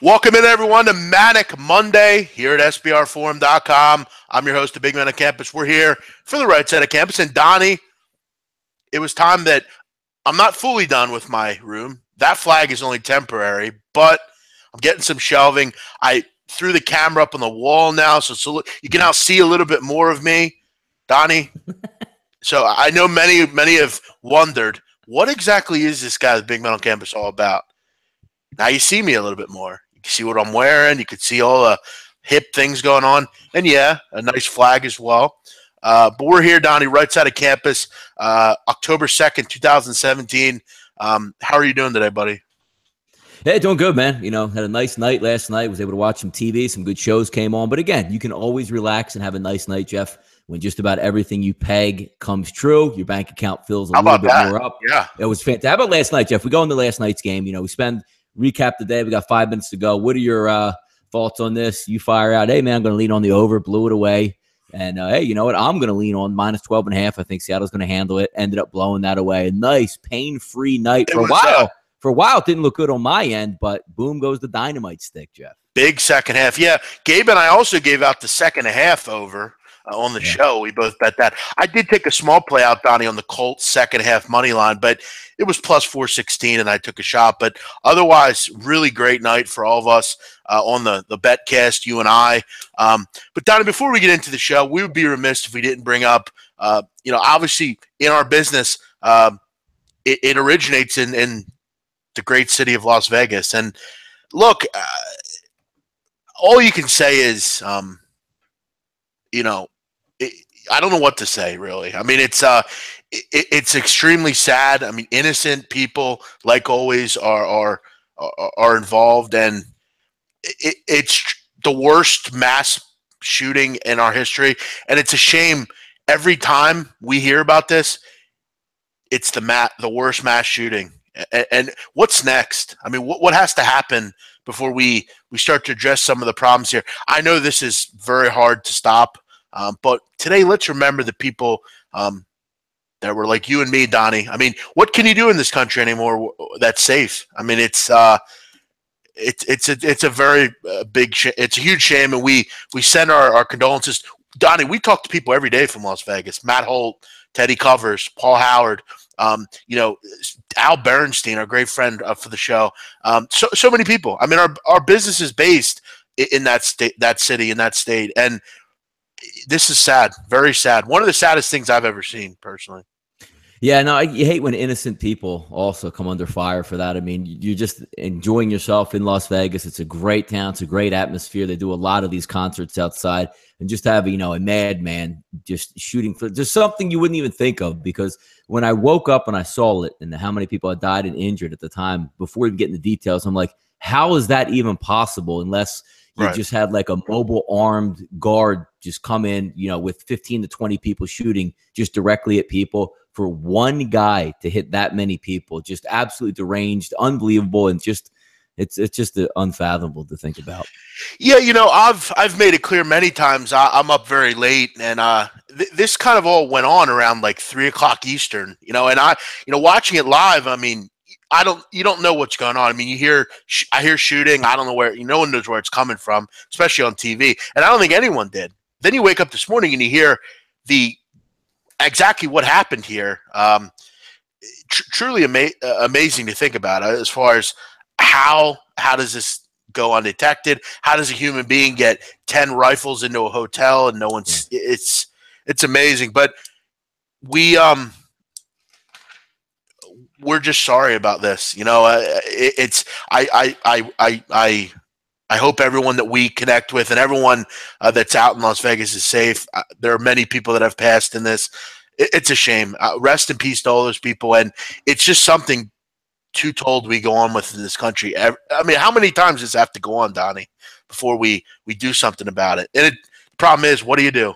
Welcome in, everyone, to Manic Monday here at SBRforum.com. I'm your host, the Big Man on Campus. We're here for the right side of campus. And Donnie, it was time that I'm not fully done with my room. That flag is only temporary, but I'm getting some shelving. I threw the camera up on the wall now, so you can now see a little bit more of me, Donnie. So I know many have wondered, what exactly is this guy, the Big Man on Campus, all about? Now you see me a little bit more. You can see what I'm wearing. You can see all the hip things going on. And, yeah, a nice flag as well. But we're here, Donnie, right side of campus, October 2nd, 2017. How are you doing today, buddy? Hey, doing good, man. You know, had a nice night last night. Was able to watch some TV. Some good shows came on. But, again, you can always relax and have a nice night, Jeff, when just about everything you peg comes true. Your bank account fills a little bit more up. Yeah. It was fantastic. How about last night, Jeff? We go into last night's game. You know, recap the day. We got 5 minutes to go. What are your thoughts on this? You fire out, hey, man, I'm going to lean on the over, blew it away. And, hey, you know what? I'm going to lean on minus 12.5. I think Seattle's going to handle it. Ended up blowing that away. A nice, pain-free night for a while. For a while, it didn't look good on my end, but boom goes the dynamite stick, Jeff. Big second half. Yeah, Gabe and I also gave out the second half over on the show. We both bet that. I did take a small play out, Donnie, on the Colts second half money line, but it was plus 416, and I took a shot. But otherwise, really great night for all of us on the betcast, you and I. But, Donnie, before we get into the show, we would be remiss if we didn't bring up, obviously in our business, it originates in the great city of Las Vegas. And, look, all you can say is, I don't know what to say, really. I mean, it's extremely sad. I mean, innocent people, like always, are involved, and it's the worst mass shooting in our history. And it's a shame every time we hear about this. It's the worst mass shooting. And what's next? I mean, what has to happen before we start to address some of the problems here? I know this is very hard to stop. But today, let's remember the people that were like you and me, Donnie. I mean, what can you do in this country anymore that's safe? I mean, it's a very big it's a huge shame, and we send our condolences. Donnie, we talk to people every day from Las Vegas. Matt Holt, Teddy Covers, Paul Howard, Al Berenstein, our great friend for the show. So many people. I mean, our business is based in that city, in that state, and this is sad, very sad. One of the saddest things I've ever seen, personally. Yeah, no, you hate when innocent people also come under fire for that. I mean, you're just enjoying yourself in Las Vegas. It's a great town. It's a great atmosphere. They do a lot of these concerts outside. And just have, a madman just shooting for just something you wouldn't even think of. Because when I woke up and I saw it and how many people had died and injured at the time, before even getting the details, I'm like, how is that even possible unless you just had like a mobile armed guard just come in, with 15 to 20 people shooting just directly at people. For one guy to hit that many people, just absolutely deranged, unbelievable, and just it's just unfathomable to think about. Yeah, I've made it clear many times I'm up very late, and this kind of all went on around like 3:00 Eastern. And I, watching it live, I mean, you don't know what's going on. I mean, I hear shooting. I don't know where. No one knows where it's coming from, especially on TV, and I don't think anyone did. Then you wake up this morning and you hear exactly what happened here. Truly amazing to think about as far as how does this go undetected? How does a human being get 10 rifles into a hotel and no one's? It's amazing, but we're just sorry about this. I hope everyone that we connect with and everyone that's out in Las Vegas is safe. There are many people that have passed in this. It's a shame. Rest in peace to all those people. And it's just something too told we go on with in this country. I mean, how many times does it have to go on, Donnie, before we do something about it? And the problem is, what do you do?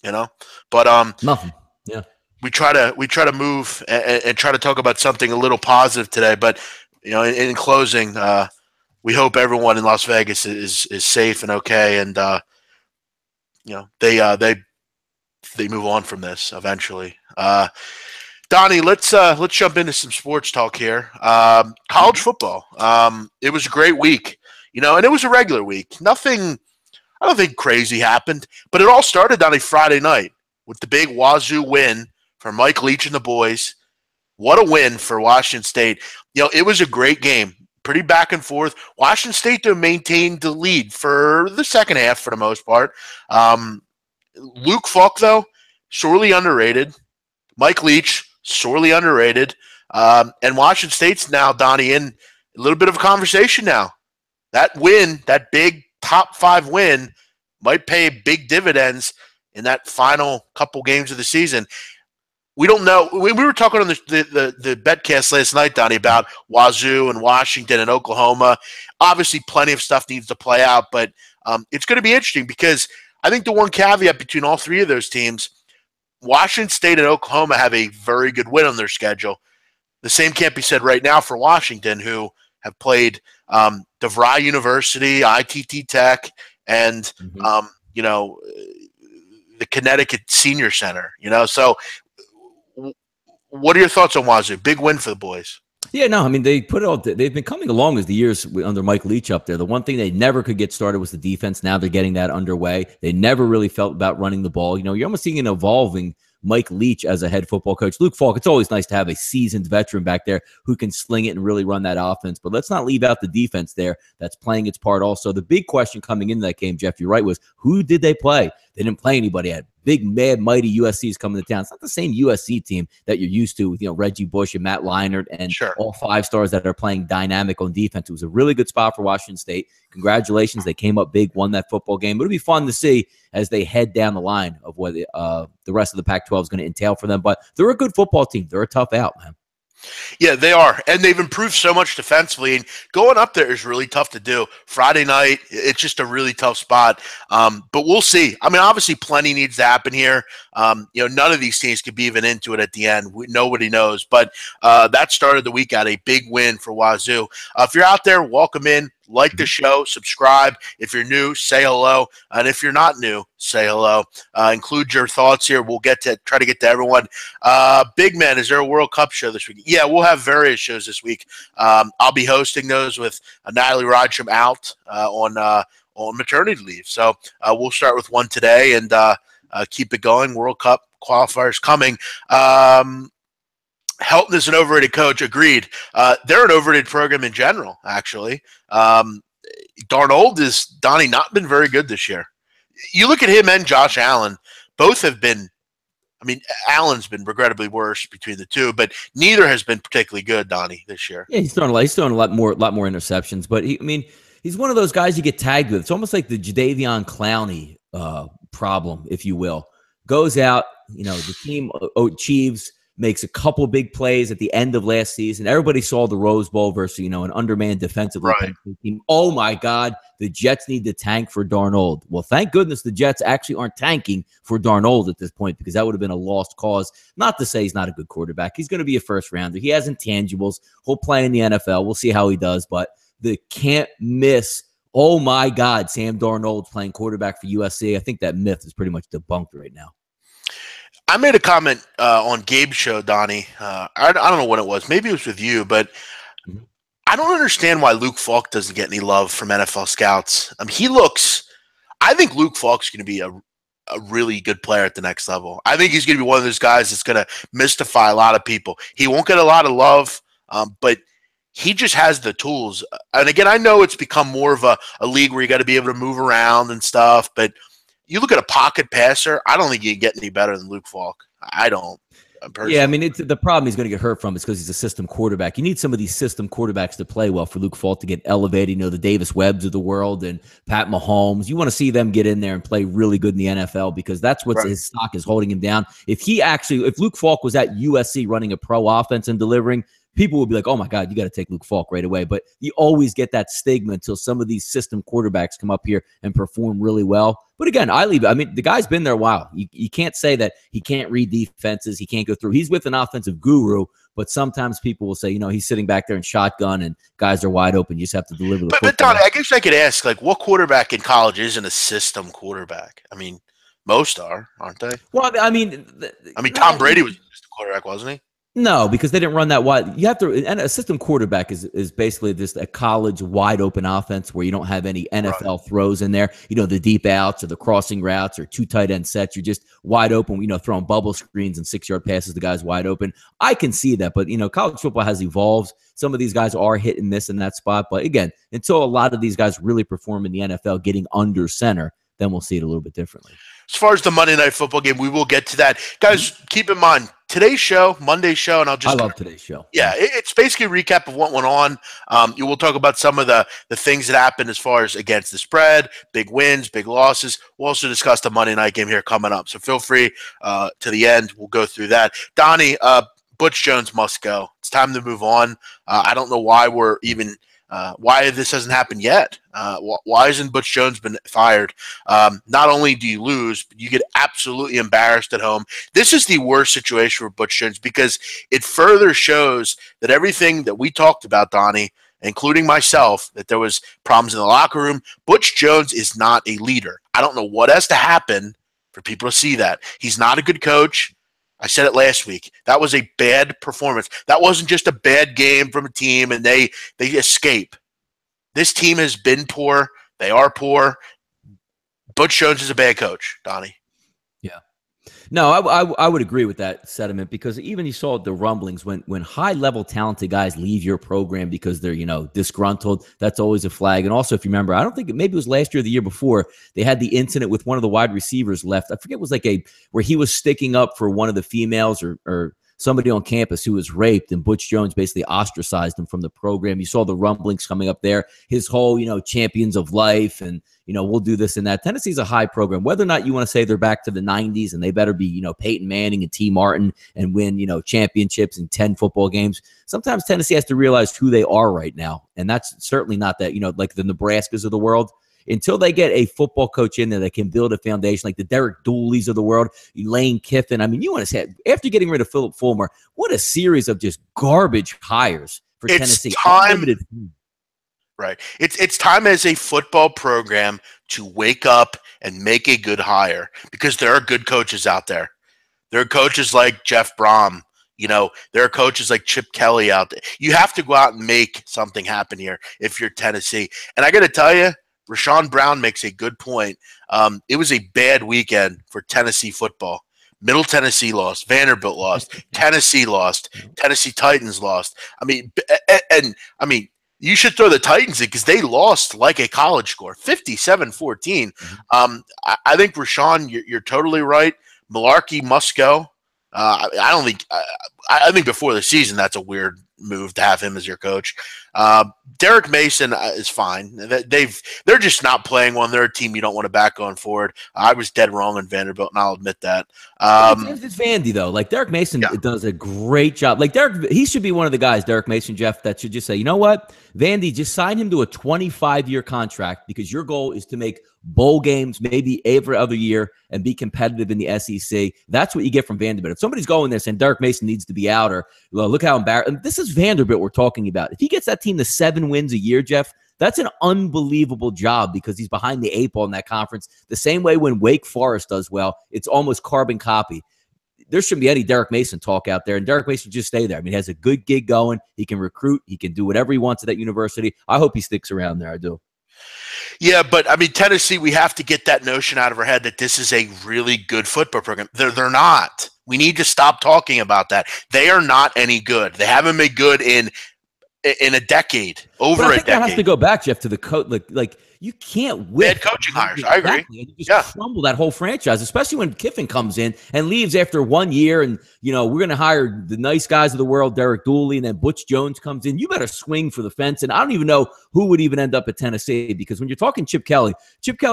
But nothing. Yeah. We try to move and try to talk about something a little positive today. But in closing, we hope everyone in Las Vegas is safe and okay, and they move on from this eventually. Donnie, let's jump into some sports talk here. College football. It was a great week, and it was a regular week. Nothing, I don't think crazy happened, but it all started on a Friday night with the big Wazoo win for Mike Leach and the boys. What a win for Washington State. It was a great game. Pretty back and forth. Washington State, though, maintained the lead for the second half for the most part. Luke Falk, though, sorely underrated. Mike Leach, sorely underrated. And Washington State's now, Donnie, in a little bit of a conversation now. That win, that big top 5 win, might pay big dividends in that final couple games of the season. We don't know. We were talking on the Betcast last night, Donnie, about Wazoo and Washington and Oklahoma. Obviously, plenty of stuff needs to play out, but it's going to be interesting because I think the one caveat between all three of those teams, Washington State and Oklahoma have a very good win on their schedule. The same can't be said right now for Washington, who have played DeVry University, ITT Tech, and the Connecticut Senior Center. So what are your thoughts on Wazoo? Big win for the boys. Yeah, no, I mean, they've been coming along as the years under Mike Leach up there. The one thing they never could get started was the defense. Now they're getting that underway. They never really felt about running the ball. You're almost seeing an evolving Mike Leach as a head football coach. Luke Falk, it's always nice to have a seasoned veteran back there who can sling it and really run that offense. But let's not leave out the defense there that's playing its part also. The big question coming into that game, Jeff, you're right, was who did they play? They didn't play anybody yet. Big, mad, mighty USC is coming to town. It's not the same USC team that you're used to with, Reggie Bush and Matt Leinart and all 5 stars that are playing dynamic on defense. It was a really good spot for Washington State. Congratulations. They came up big, won that football game. It'll be fun to see as they head down the line of what the rest of the Pac-12 is going to entail for them. But they're a good football team. They're a tough out, man. Yeah, they are. And they've improved so much defensively. And going up there is really tough to do. Friday night, it's just a really tough spot. But we'll see. I mean, obviously, plenty needs to happen here. None of these teams could be even into it at the end. Nobody knows. But that started the week out a big win for Wazoo. If you're out there, welcome in. Like the show, subscribe. If you're new, say hello. And if you're not new, say hello. Include your thoughts here. We'll try to get to everyone. Big man, is there a World Cup show this week? Yeah, we'll have various shows this week. I'll be hosting those with Natalie Rodsham out on maternity leave. So we'll start with one today and keep it going. World Cup qualifiers coming. Helton is an overrated coach. Agreed. They're an overrated program in general, actually. Darnold is, Donnie, not been very good this year. You look at him and Josh Allen, both have been, I mean, Allen's been regrettably worse between the two, but neither has been particularly good, Donnie, this year. Yeah, he's throwing a lot more interceptions, but he's one of those guys you get tagged with. It's almost like the Jadeveon Clowney problem, if you will. Goes out, the team achieves, makes a couple big plays at the end of last season. Everybody saw the Rose Bowl versus, an undermanned defensively team. Oh, my God, the Jets need to tank for Darnold. Well, thank goodness the Jets actually aren't tanking for Darnold at this point because that would have been a lost cause. Not to say he's not a good quarterback. He's going to be a first-rounder. He has intangibles. He'll play in the NFL. We'll see how he does, but the can't miss. Oh, my God, Sam Darnold playing quarterback for USC. I think that myth is pretty much debunked right now. I made a comment on Gabe's show, Donnie. I don't know when it was. Maybe it was with you, but I don't understand why Luke Falk doesn't get any love from NFL scouts. I mean, I think Luke Falk's going to be a really good player at the next level. I think he's going to be one of those guys that's going to mystify a lot of people. He won't get a lot of love, but he just has the tools. And again, I know it's become more of a league where you got to be able to move around and stuff, but you look at a pocket passer, I don't think you get any better than Luke Falk. I don't. Personally. Yeah, I mean, the problem he's going to get hurt from is because he's a system quarterback. You need some of these system quarterbacks to play well for Luke Falk to get elevated. The Davis Webbs of the world and Pat Mahomes. You want to see them get in there and play really good in the NFL because that's what his stock is holding him down. If Luke Falk was at USC running a pro offense and delivering, people would be like, oh, my God, you got to take Luke Falk right away. But you always get that stigma until some of these system quarterbacks come up here and perform really well. But again, the guy's been there a while. You can't say that he can't read defenses. He can't go through. He's with an offensive guru, but sometimes people will say, he's sitting back there in shotgun and guys are wide open. You just have to deliver the football. But Donnie, I guess I could ask, what quarterback in college isn't a system quarterback? I mean, most are, aren't they? Well, Tom Brady was a system quarterback, wasn't he? No, because they didn't run that wide. You have to, and a system quarterback is basically just a college wide open offense where you don't have any NFL throws in there. The deep outs or the crossing routes or 2 tight end sets. You're just wide open, throwing bubble screens and 6-yard passes to guys wide open. I can see that, but college football has evolved. Some of these guys are hit and miss in that spot. But again, until a lot of these guys really perform in the NFL getting under center, then we'll see it a little bit differently. As far as the Monday Night Football game, we will get to that. Guys, keep in mind, today's show, Monday's show, and I love today's show. Yeah, it's basically a recap of what went on. We'll talk about some of the things that happened as far as against the spread, big wins, big losses. We'll also discuss the Monday night game here coming up. So feel free to the end. We'll go through that. Donnie, Butch Jones must go. It's time to move on. I don't know why we're even why this hasn't happened yet. Why hasn't Butch Jones been fired? Not only do you lose, but you get absolutely embarrassed at home. This is the worst situation for Butch Jones because it further shows that everything that we talked about, Donnie, including myself, that there was problems in the locker room. Butch Jones is not a leader. I don't know what has to happen for people to see that. He's not a good coach. I said it last week. That was a bad performance. That wasn't just a bad game from a team and they escape. This team has been poor. They are poor. Butch Jones is a bad coach, Donnie. Yeah. No, I would agree with that sentiment because even you saw the rumblings when high-level talented guys leave your program because they're, disgruntled, that's always a flag. And also, if you remember, I don't think maybe it was last year or the year before, they had the incident with one of the wide receivers left. I forget, it was where he was sticking up for one of the females or somebody on campus who was raped, and Butch Jones basically ostracized him from the program. You saw the rumblings coming up there. His whole, champions of life and, we'll do this and that. Tennessee's a high program. Whether or not you want to say they're back to the 90s and they better be, Peyton Manning and T. Martin and win, championships in 10 football games, sometimes Tennessee has to realize who they are right now. And that's certainly not that, like the Nebraskas of the world. Until they get a football coach in there that can build a foundation like the Derek Dooleys of the world, Lane Kiffin. I mean, you want to say, after getting rid of Philip Fulmer, what a series of just garbage hires for Tennessee. Right. It's time as a football program to wake up and make a good hire because there are good coaches out there. There are coaches like Jeff Brom. There are coaches like Chip Kelly out there. You have to go out and make something happen here if you're Tennessee. And I got to tell you, Rashawn Brown makes a good point. It was a bad weekend for Tennessee football. Middle Tennessee lost. Vanderbilt lost. Tennessee lost. Tennessee Titans lost. You should throw the Titans in because they lost like a college score, 57-14. I think, Rashawn, you're totally right. Malarkey must go. I think before the season, that's a weird move to have him as your coach. Derek Mason is fine. They're just not playing one. They're a team you don't want to back going forward. I was dead wrong on Vanderbilt, and I'll admit that. It's Vandy though. Like Derek Mason does a great job. Like he should be one of the guys, Derek Mason, Jeff, that should just say, you know what, Vandy, just sign him to a 25-year contract because your goal is to make bowl games maybe every other year and be competitive in the SEC. That's what you get from Vanderbilt. If somebody's going there saying Derek Mason needs to be out or look how embarrassed. This is Vanderbilt we're talking about. If he gets that team to 7 wins a year, Jeff, that's an unbelievable job because he's behind the 8 ball in that conference. The same way when Wake Forest does well, it's almost carbon copy. There shouldn't be any Derek Mason talk out there, and Derek Mason just stay there. I mean, he has a good gig going. He can recruit. He can do whatever he wants at that university. I hope he sticks around there. I do. Yeah, but Tennessee, we have to get that notion out of our head that this is a really good football program. They're not. We need to stop talking about that. They are not any good. They haven't been good in a decade, over a decade. That has to go back, Jeff, to the coach. Like you can't win. Bad coaching hires. I agree. And you just crumble that whole franchise, especially when Kiffin comes in and leaves after 1 year. And, we're going to hire the nice guys of the world, Derek Dooley, and then Butch Jones comes in. You better swing for the fence. And I don't even know who would even end up at Tennessee because when you're talking Chip Kelly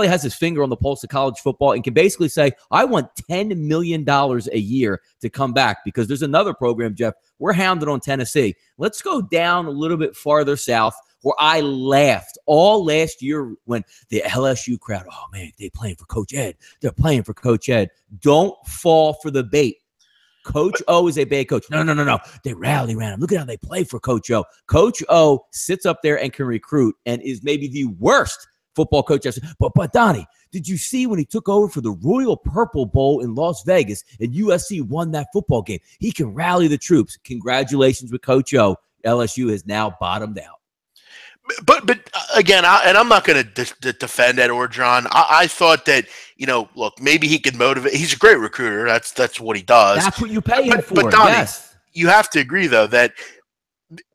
has his finger on the pulse of college football and can basically say, I want $10 million a year to come back because there's another program, Jeff. We're hounded on Tennessee. Let's go down a little bit farther south where I laughed all last year when the LSU crowd, oh, man, they're playing for Coach Ed. They're playing for Coach Ed. Don't fall for the bait. Coach O is a bad coach. No. They rally around him. Look at how they play for Coach O. Coach O sits up there and can recruit and is maybe the worst football coach yesterday. But Donnie, did you see when he took over for the Royal Purple Bowl in Las Vegas and USC won that football game? He can rally the troops. Congratulations with Coach O. LSU has now bottomed out. But again, I'm not going to defend Ed Orgeron. I thought that, look, maybe he could motivate. He's a great recruiter. That's what he does. That's what you pay him for. But Donnie, yes. You have to agree though that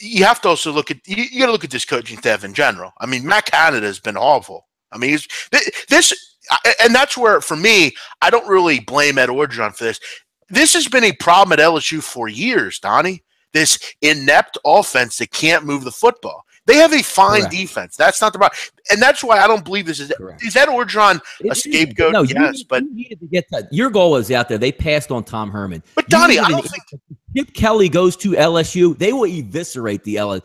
you have to also look at you got to look at this coaching staff in general. I mean, Matt Canada has been awful. I mean, and that's where for me, I don't really blame Ed Orgeron for this. This has been a problem at LSU for years, Donnie. This inept offense that can't move the football. They have a fine defense. That's not the problem. And that's why I don't believe this is. Correct. Is that Orgeron a scapegoat? No, yes, but you needed to get that. Your goal was out there. They passed on Tom Herman. But Donnie, I don't think Chip Kelly goes to LSU. They will eviscerate the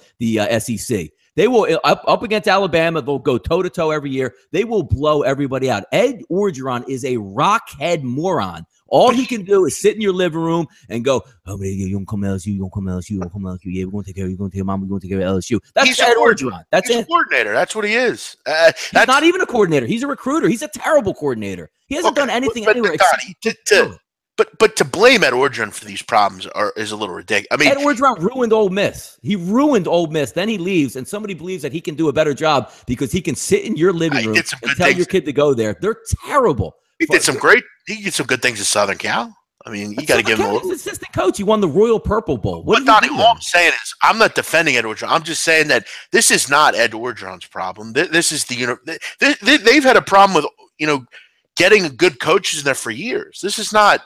SEC. They will up against Alabama. They'll go toe to toe every year. They will blow everybody out. Ed Orgeron is a rockhead moron. All he can do is sit in your living room and go, "Oh, you gonna come LSU? You gonna come LSU? You gonna come LSU? Yeah, we're gonna take care of you. You're gonna take care of mom. We're gonna take care of LSU." That's Ed Orgeron. That's He's a coordinator. That's what he is. He's not even a coordinator. He's a recruiter. He's a terrible coordinator. He hasn't done anything anywhere. But to blame Ed Orgeron for these problems is a little ridiculous. I mean, Ed Orgeron ruined Ole Miss. He ruined Ole Miss. Then he leaves, and somebody believes that he can do a better job because he can sit in your living room and tell your kid to go there. They're terrible. He did some good things at Southern Cal. I mean, you got to give him a little. He's assistant coach. He won the Royal Purple Bowl. But Donnie, all I'm saying is, I'm not defending Ed Orgeron. I'm just saying that this is not Ed Orgeron's problem. This is they've had a problem with getting good coaches in there for years. This is not.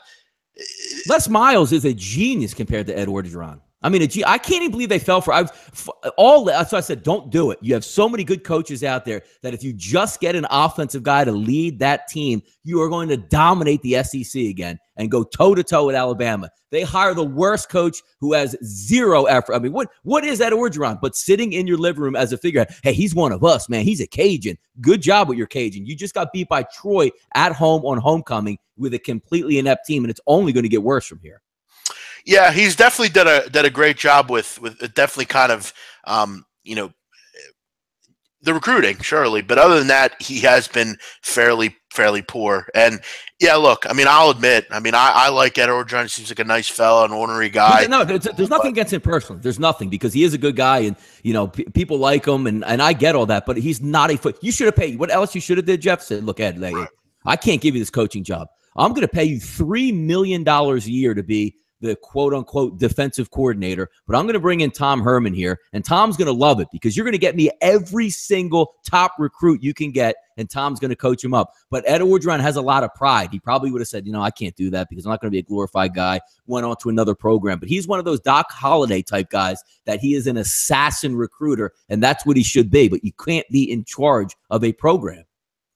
Les Miles is a genius compared to Ed Orgeron. I mean, I can't even believe they fell for all. That's why I said, don't do it. You have so many good coaches out there that if you just get an offensive guy to lead that team, you are going to dominate the SEC again and go toe to toe with Alabama. They hire the worst coach who has zero effort. I mean, what is Ed Orgeron but sitting in your living room as a figurehead? Hey, he's one of us, man. He's a Cajun. Good job with your Cajun. You just got beat by Troy at home on homecoming with a completely inept team, and it's only going to get worse from here. Yeah, he's definitely done a great job with definitely kind of the recruiting, surely. But other than that, he has been fairly poor. And yeah, look, I mean, I'll admit, I mean, I like Ed Orgeron. He seems like a nice fella, an ornery guy. No, there's nothing against him personally. There's nothing because he is a good guy, and people like him, and I get all that. But he's not you should have paid. What else you should have did, Jeff? Said, look, Ed, I can't give you this coaching job. I'm going to pay you $3 million a year to be the quote-unquote defensive coordinator, but I'm going to bring in Tom Herman here, and Tom's going to love it because you're going to get me every single top recruit you can get, and Tom's going to coach him up. But Ed Orgeron has a lot of pride. He probably would have said, I can't do that because I'm not going to be a glorified guy, went on to another program. But he's one of those Doc Holliday type guys that he is an assassin recruiter, and that's what he should be, but you can't be in charge of a program.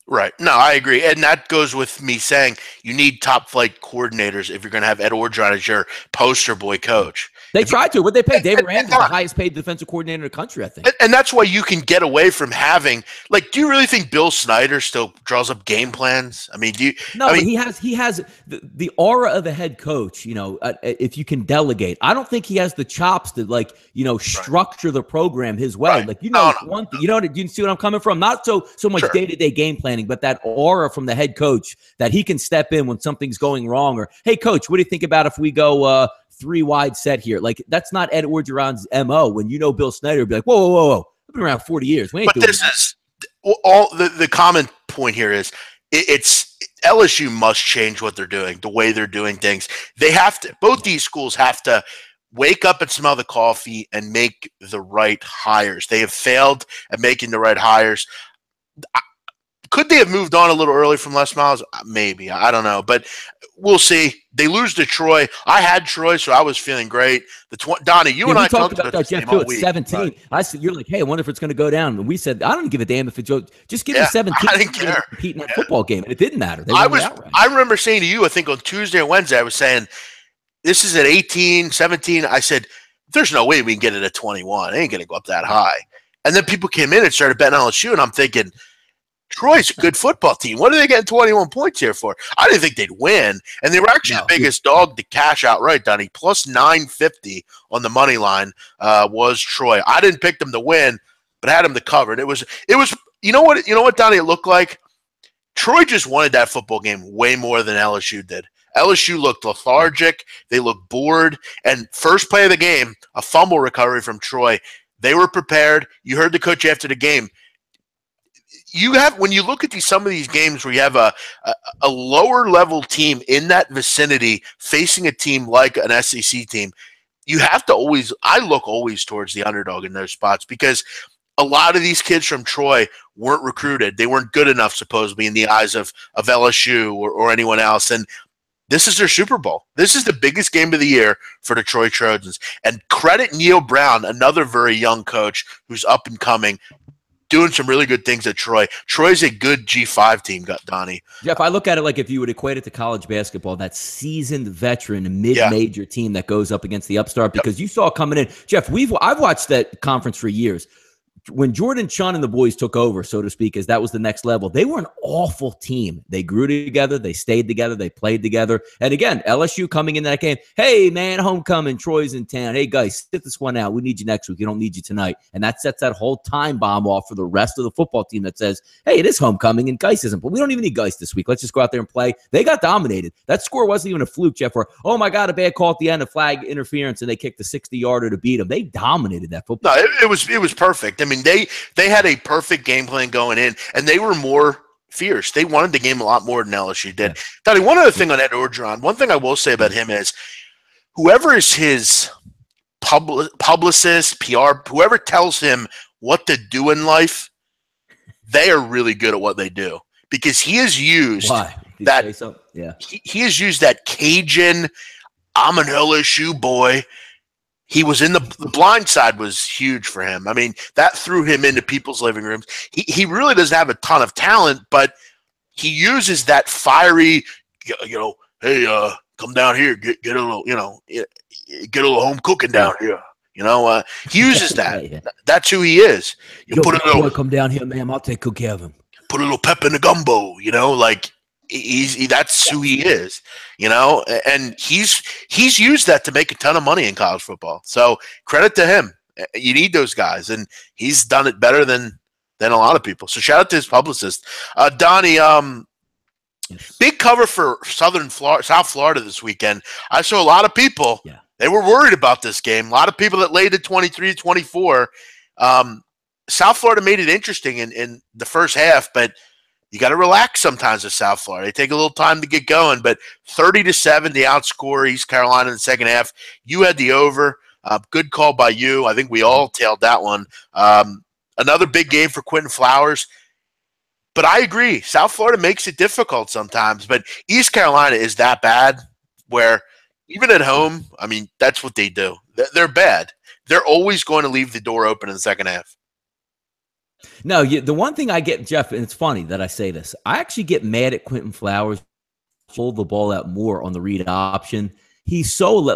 Right. No, I agree. And that goes with me saying you need top flight coordinators if you're going to have Ed Orgeron as your poster boy coach. They tried to. What they paid? David Ramsey, the highest paid defensive coordinator in the country, I think. And that's why you can get away from having, do you really think Bill Snyder still draws up game plans? I mean, but he has the aura of a head coach, if you can delegate. I don't think he has the chops to structure the program his way. Right. One thing, you see what I'm coming from? Not so much day-to-day game planning, but that aura from the head coach that he can step in when something's going wrong, or, hey, coach, what do you think about if we go 3 wide set here? That's not Ed Orgeron's MO. When Bill Snyder would be like, whoa, I've been around 40 years. We ain't doing this. Is all the common point here is it's LSU must change what they're doing, the way they're doing things. They have to. Both these schools have to wake up and smell the coffee and make the right hires. They have failed at making the right hires. Could they have moved on a little early from Les Miles? Maybe. I don't know. But we'll see. They lose to Troy. I had Troy, so I was feeling great. Donnie, you and I talked about that, Jeff, too. It's 17. Right. I said, you're like, hey, I wonder if it's going to go down. And we said, I don't give a damn if it's just give me 17. I didn't care. Compete in that football game. And it didn't matter. I remember saying to you, I think on Tuesday or Wednesday, I was saying, this is at 18, 17. I said, there's no way we can get it at 21. It ain't going to go up that high. And then people came in and started betting on LSU, and I'm thinking, Troy's a good football team. What are they getting 21 points here for? I didn't think they'd win. And they were actually the biggest dog to cash outright, Donnie. Plus 950 on the money line was Troy. I didn't pick them to win, but had them to cover. And it was You know what, Donnie, it looked like? Troy just wanted that football game way more than LSU did. LSU looked lethargic. They looked bored. And first play of the game, a fumble recovery from Troy. They were prepared. You heard the coach after the game. When you look at some of these games where you have a lower level team in that vicinity facing a team like an SEC team, you have to always – I look always towards the underdog in those spots because a lot of these kids from Troy weren't recruited. They weren't good enough, supposedly, in the eyes of LSU or anyone else. And this is their Super Bowl. This is the biggest game of the year for the Troy Trojans. And credit Neil Brown, another very young coach who's up and coming, doing some really good things at Troy. Troy's a good G5 team, Donnie. Jeff, I look at it like if you would equate it to college basketball, that seasoned veteran mid-major team that goes up against the upstart, because you saw coming in. Jeff, I've watched that conference for years. When Jordan Chun and the boys took over, so to speak, as that was the next level, they were an awful team. They grew together. They stayed together. They played together. And again, LSU coming in that game, hey, man, homecoming, Troy's in town. Hey, guys, sit this one out. We need you next week. We don't need you tonight. And that sets that whole time bomb off for the rest of the football team that says, hey, it is homecoming and Geis isn't. But we don't even need Geis this week. Let's just go out there and play. They got dominated. That score wasn't even a fluke, Jeff, or, oh, my God, a bad call at the end, a flag interference, and they kicked a 60-yarder to beat them. They dominated that football. No, it was perfect. I mean, they had a perfect game plan going in, and they were more fierce. They wanted the game a lot more than LSU did. Yeah. Donnie, one other thing on Ed Orgeron, one thing I will say about him is whoever is his publicist, PR, whoever tells him what to do in life, they are really good at what they do because he has used that. Yeah. He has used that Cajun, I'm an LSU boy. He was in the blind side was huge for him. I mean, that threw him into people's living rooms. He really doesn't have a ton of talent, but he uses that fiery, hey, come down here, get a little, get a little home cooking down here. He uses that. Yeah. That's who he is. You put a little, come down here, ma'am. I'll take good care of him. Put a little pep in the gumbo. That's who he is, and he's used that to make a ton of money in college football. So credit to him. You need those guys, and he's done it better than a lot of people. So shout out to his publicist, Donnie. Big cover for South Florida this weekend. I saw a lot of people. Yeah. They were worried about this game. A lot of people that laid it 23-24. South Florida made it interesting in the first half, but you got to relax sometimes with South Florida. They take a little time to get going, but 30-7, they outscore East Carolina in the second half. You had the over. Good call by you. I think we all tailed that one. Another big game for Quentin Flowers. But I agree. South Florida makes it difficult sometimes, but East Carolina is that bad where even at home, I mean, that's what they do. They're bad. They're always going to leave the door open in the second half. No, the one thing I get, Jeff, and it's funny that I say this, I actually get mad at Quentin Flowers, pull the ball out more on the read option. He's so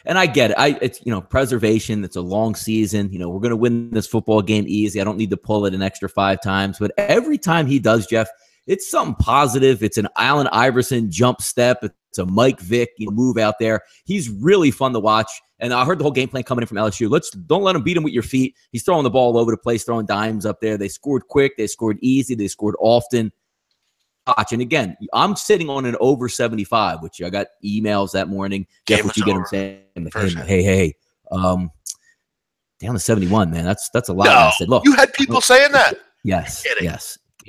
and I get it. It's preservation. It's a long season. We're going to win this football game easy. I don't need to pull it an extra 5 times, but every time he does, Jeff, it's something positive. It's an Allen Iverson jump step. It's a Mike Vick move out there. He's really fun to watch. And I heard the whole game plan coming in from LSU. Don't let him beat him with your feet. He's throwing the ball all over the place, throwing dimes up there. They scored quick. They scored easy. They scored often. And again, I'm sitting on an over 75, which I got emails that morning. Jeff, what you get him saying? Hey, down to 71, man. That's a lot. No, I said, look, you had people saying that. Yes.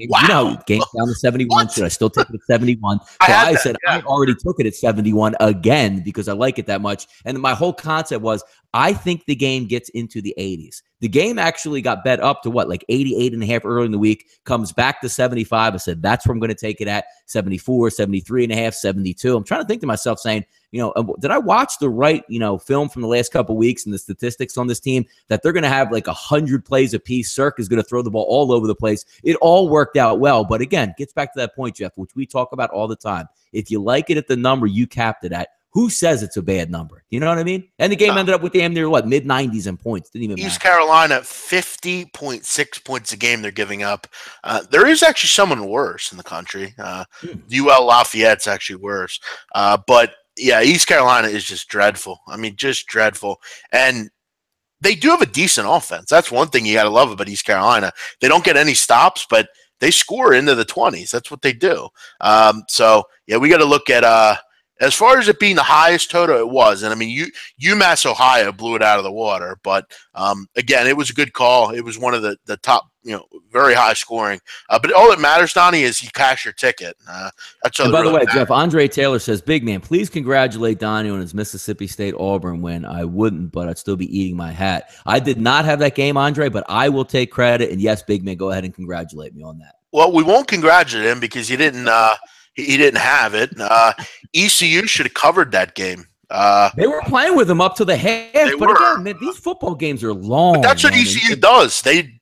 Wow. Game down to 71. Should I still take it at 71? So I said, I already took it at 71 again because I like it that much. And my whole concept was, I think the game gets into the 80s. The game actually got bet up to 88.5 early in the week, comes back to 75. I said, that's where I'm going to take it at 74, 73.5, 72. I'm trying to think to myself saying, did I watch the right, film from the last couple of weeks and the statistics on this team that they're going to have 100 plays apiece. Cirque is going to throw the ball all over the place. It all worked out well. But again, gets back to that point, Jeff, which we talk about all the time. If you like it at the number you capped it at, who says it's a bad number? You know what I mean? And the game ended up with damn near mid-90s in points. Didn't even East matter. Carolina, 50.6 points a game they're giving up. There is actually someone worse in the country. UL Lafayette's actually worse. But yeah, East Carolina is just dreadful. I mean, just dreadful. And they do have a decent offense. That's one thing you got to love about East Carolina. They don't get any stops, but they score into the 20s. That's what they do. So, yeah, we got to look at as far as it being the highest total, it was. And, I mean, UMass Ohio blew it out of the water. But, again, it was a good call. It was one of the top, very high scoring. But all that matters, Donnie, is you cash your ticket. That's all. And by the way, matters. Jeff, Andre Taylor says, big man, please congratulate Donnie on his Mississippi State Auburn win. I wouldn't, but I'd still be eating my hat. I did not have that game, Andre, but I will take credit. And yes, big man, go ahead and congratulate me on that. Well, we won't congratulate him because he didn't have it. ECU should have covered that game. They were playing with him up to the half, but again, man, these football games are long. But that's what ECU does. They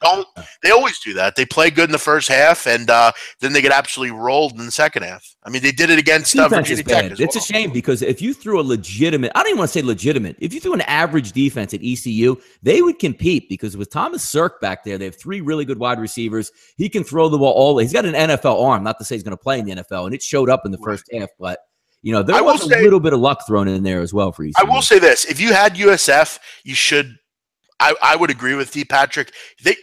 always do that. They play good in the first half, and then they get absolutely rolled in the second half. I mean, they did it against Virginia Tech as well. It's a shame because if you threw a legitimate, I don't even want to say legitimate, if you threw an average defense at ECU, they would compete because with Thomas Sirk back there, they have 3 really good wide receivers. He can throw the ball all the way. He's got an NFL arm, not to say he's going to play in the NFL, and it showed up in the first half, but there was a little bit of luck thrown in there as well for ECU. I will say this. If you had USF, you should – I would agree with you, Patrick.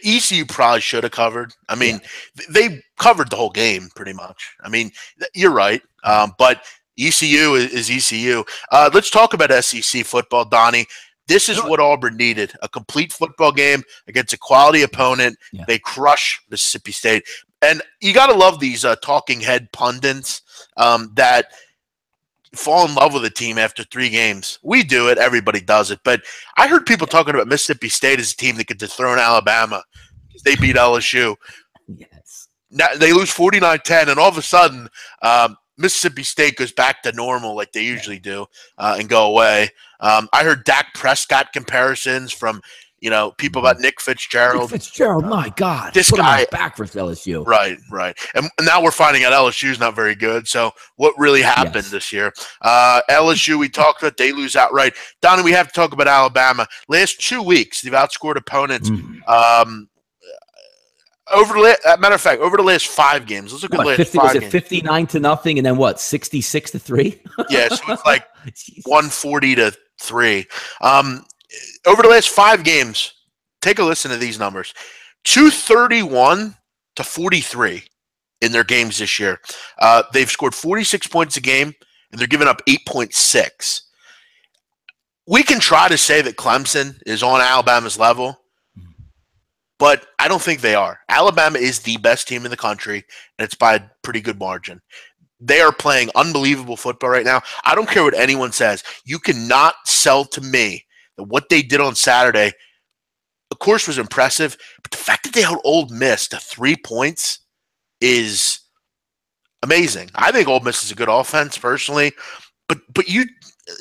ECU probably should have covered. I mean, they covered the whole game pretty much. I mean, you're right. But ECU is ECU. Let's talk about SEC football, Donnie. This is what Auburn needed, a complete football game against a quality opponent. Yeah. They crush Mississippi State. And you got to love these talking head pundits that – fall in love with a team after 3 games. We do it. Everybody does it. But I heard people talking about Mississippi State as a team that could dethrone Alabama because they beat LSU. Yes. Now, they lose 49-10, and all of a sudden Mississippi State goes back to normal like they usually do and go away. I heard Dak Prescott comparisons from people about Nick Fitzgerald. My God. This guy back for LSU. Right. And now we're finding out LSU is not very good. So what really happened this year? LSU, we talked about, they lose outright. Donnie, we have to talk about Alabama. Last 2 weeks, they've outscored opponents. Over the last 5 games. Let's look at the last 5 games. 59-0, and then what? 66-3. Yeah, so it's like 140-3. Over the last 5 games, take a listen to these numbers. 231-43 in their games this year. They've scored 46 points a game, and they're giving up 8.6. We can try to say that Clemson is on Alabama's level, but I don't think they are. Alabama is the best team in the country, and it's by a pretty good margin. They are playing unbelievable football right now. I don't care what anyone says. You cannot sell to me what they did on Saturday, of course, was impressive. But the fact that they held Ole Miss to 3 points is amazing. I think Ole Miss is a good offense, personally. But you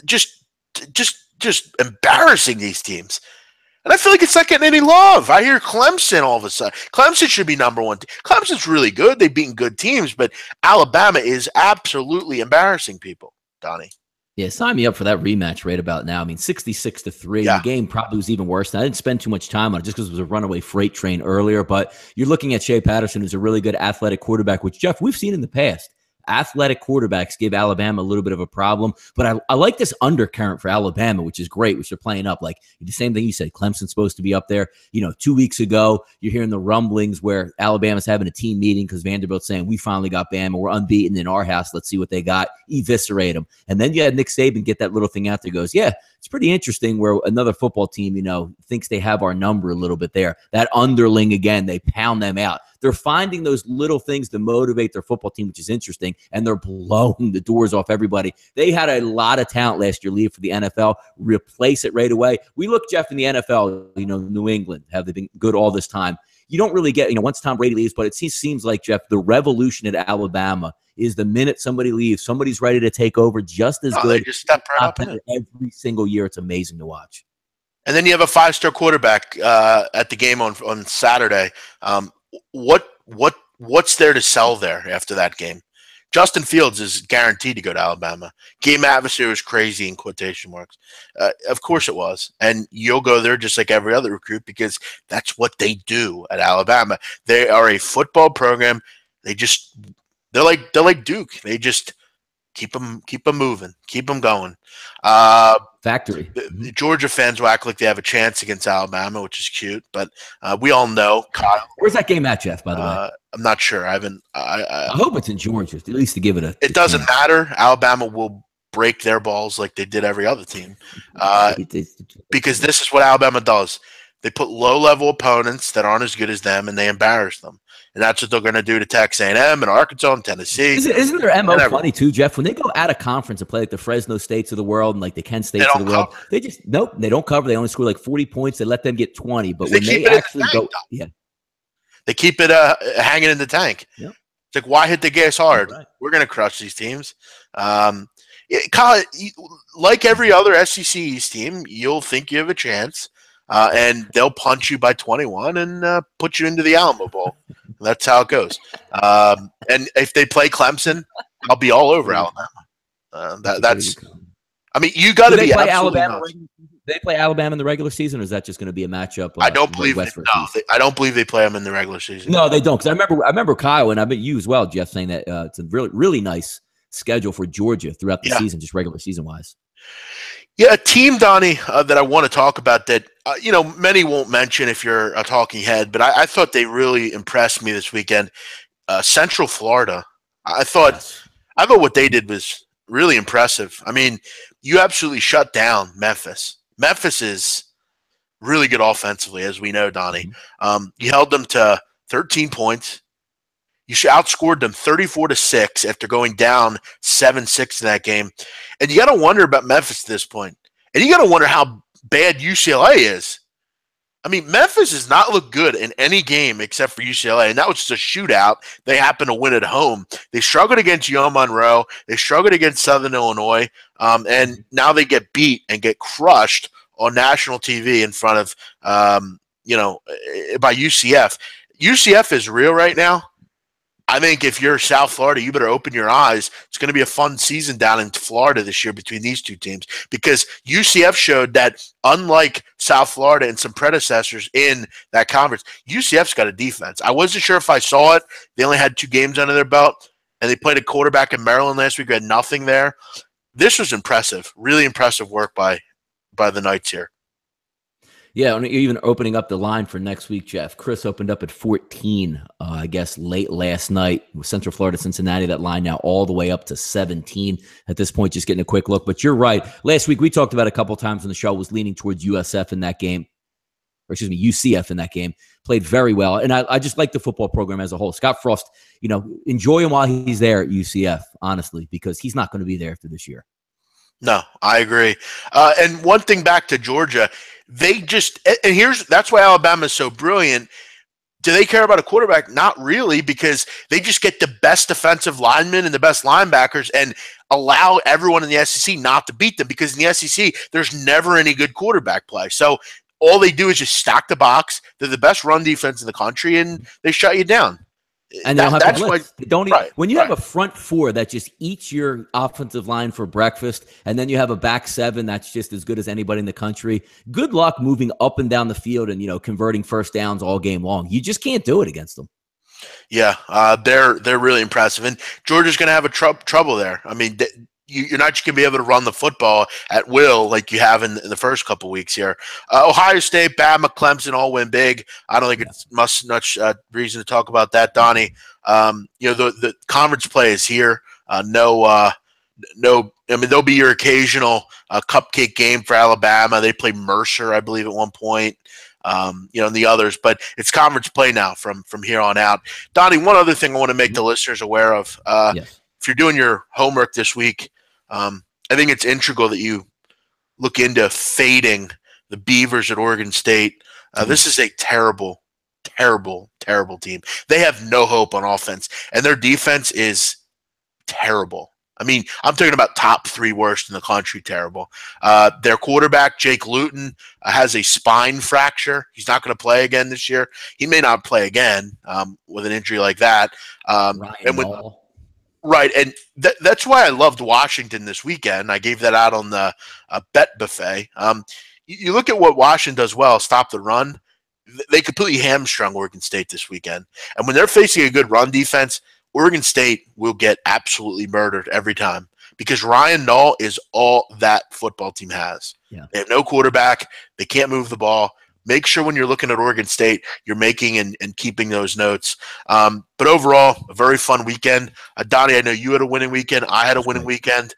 just embarrassing these teams. And I feel like it's not getting any love. I hear Clemson all of a sudden. Clemson should be number 1. Clemson's really good. They've beaten good teams. But Alabama is absolutely embarrassing people, Donnie. Yeah, sign me up for that rematch right about now. I mean, 66-3. Yeah. The game probably was even worse. And I didn't spend too much time on it just because it was a runaway freight train earlier. But you're looking at Shea Patterson, who's a really good athletic quarterback, which, Jeff, we've seen in the past. Athletic quarterbacks give Alabama a little bit of a problem. But I like this undercurrent for Alabama, which is great, which they're playing up. Like the same thing you said, Clemson's supposed to be up there. 2 weeks ago, you're hearing the rumblings where Alabama's having a team meeting because Vanderbilt's saying, we finally got Bama. We're unbeaten in our house. Let's see what they got. Eviscerate them. And then you had Nick Saban get that little thing out there, goes, yeah, it's pretty interesting where another football team, thinks they have our number a little bit there. That underling, again, they pound them out. They're finding those little things to motivate their football team, which is interesting, and they're blowing the doors off everybody. They had a lot of talent last year leave for the NFL, replace it right away. We look, Jeff, in the NFL, New England, have they been good all this time? You don't really get, once Tom Brady leaves, but it seems like, Jeff, the revolution at Alabama is the minute somebody leaves, somebody's ready to take over just as good. They just step right up every single year. It's amazing to watch. And then you have a 5-star quarterback at the game on Saturday. What's there to sell there after that game? Justin Fields is guaranteed to go to Alabama. Game atmosphere was crazy in quotation marks. Of course it was. And you'll go there just like every other recruit because that's what they do at Alabama. They are a football program. They're like Duke. They Keep them moving. Keep them going. Factory. The Georgia fans will act like they have a chance against Alabama, which is cute. But we all know, Kyle. Where's that game at, Jeff, by the way? I'm not sure. I haven't. I hope it's in Georgia, at least to give it a It doesn't chance. matter. Alabama will break their balls like they did every other team. Because this is what Alabama does. They put low-level opponents that aren't as good as them, and they embarrass them. And that's what they're going to do to Texas A&M and Arkansas and Tennessee. Isn't their MO funny too, Jeff? When they go out of conference and play like the Fresno States of the world and like the Kent States of the world, they just they don't cover. They only score like 40 points. They let them get 20. But when they actually go, they keep it hanging in the tank. Yep. It's like, why hit the gas hard? Right. We're going to crush these teams. Kyle, like every other SEC East team, you'll think you have a chance. And they'll punch you by 21 and put you into the Alamo Bowl. That's how it goes. And if they play Clemson, I'll be all over Alabama. That's. I mean, you got to be Alabama. They play Alabama in the regular season, or is that just going to be a matchup? I don't believe. I don't believe they play them in the regular season. No, they don't. Because I remember Kyle, and I bet you as well, Jeff, saying that it's a really nice schedule for Georgia throughout the season, just regular season wise. Yeah, a team, Donnie, that I want to talk about that, many won't mention if you're a talking head, but I thought they really impressed me this weekend. Central Florida. I thought what they did was really impressive. I mean, you absolutely shut down Memphis. Memphis is really good offensively, as we know, Donnie. You held them to 13 points. You outscored them 34-6 after going down 7-6 in that game. And you got to wonder about Memphis at this point. And you got to wonder how bad UCLA is. I mean, Memphis has not looked good in any game except for UCLA, and that was just a shootout. They happened to win at home. They struggled against UM Monroe. They struggled against Southern Illinois, and now they get beat and get crushed on national TV in front of, by UCF. UCF is real right now. I think if you're South Florida, you better open your eyes. It's going to be a fun season down in Florida this year between these two teams because UCF showed that unlike South Florida and some predecessors in that conference, UCF's got a defense. I wasn't sure if I saw it. They only had 2 games under their belt, and they played a quarterback in Maryland last week who had nothing there. This was impressive, really impressive work by the Knights here. Yeah, even opening up the line for next week, Jeff. Chris opened up at 14, I guess, late last night. Central Florida, Cincinnati, that line now all the way up to 17 at this point, just getting a quick look. But you're right. Last week, we talked about a couple times on the show, was leaning towards UCF in that game. Played very well. And I just like the football program as a whole. Scott Frost, enjoy him while he's there at UCF, honestly, because he's not going to be there after this year. No, I agree. And one thing back to Georgia, that's why Alabama is so brilliant. Do they care about a quarterback? Not really, because they just get the best defensive linemen and the best linebackers and allow everyone in the SEC not to beat them, because in the SEC, there's never any good quarterback play. So all they do is just stack the box. They're the best run defense in the country, and they shut you down. And they don't have to blitz. When you have a front 4 that just eats your offensive line for breakfast, and then you have a back 7 that's just as good as anybody in the country, good luck moving up and down the field and converting first downs all game long. You just can't do it against them. Yeah, they're really impressive, and Georgia's going to have a trouble there. I mean, you're not just going to be able to run the football at will like you have in the first couple weeks here. Ohio State, Bama, Clemson all win big. I don't think it's much reason to talk about that, Donnie. The conference play is here. There'll be your occasional cupcake game for Alabama. They play Mercer, I believe, at one point. And the others, but it's conference play now from here on out. Donnie, one other thing I want to make the listeners aware of. Yes. If you're doing your homework this week, I think it's integral that you look into fading the Beavers at Oregon State. This is a terrible, terrible, terrible team. They have no hope on offense, and their defense is terrible. I mean, I'm talking about top 3 worst in the country, terrible. Their quarterback, Jake Luton, has a spine fracture. He's not going to play again this year. He may not play again with an injury like that. Right, and that's why I loved Washington this weekend. I gave that out on the bet buffet. You look at what Washington does well, stop the run. They completely hamstrung Oregon State this weekend. And when they're facing a good run defense, Oregon State will get absolutely murdered every time because Ryan Nall is all that football team has. Yeah. They have no quarterback. They can't move the ball. Make sure when you're looking at Oregon State, you're making and keeping those notes. But overall, a very fun weekend. Donnie, I know you had a winning weekend. I had a winning weekend.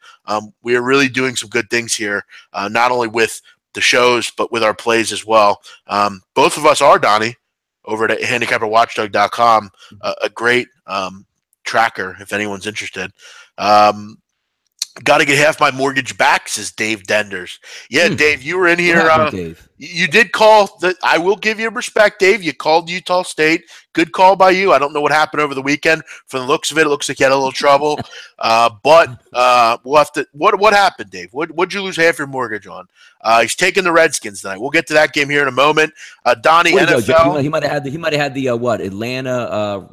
We are really doing some good things here, not only with the shows, but with our plays as well. Both of us are, Donnie, over at handicapperwatchdog.com, a great tracker if anyone's interested. Got to get half my mortgage back, says Dave Denders. Yeah, Dave, you were in here. Dave? You did call. I will give you respect, Dave. You called Utah State. Good call by you. I don't know what happened over the weekend. From the looks of it, it looks like you had a little trouble. But we'll have to. What happened, Dave? What'd you lose half your mortgage on? He's taking the Redskins tonight. We'll get to that game here in a moment. Donnie, NFL. He might have had the what? Atlanta,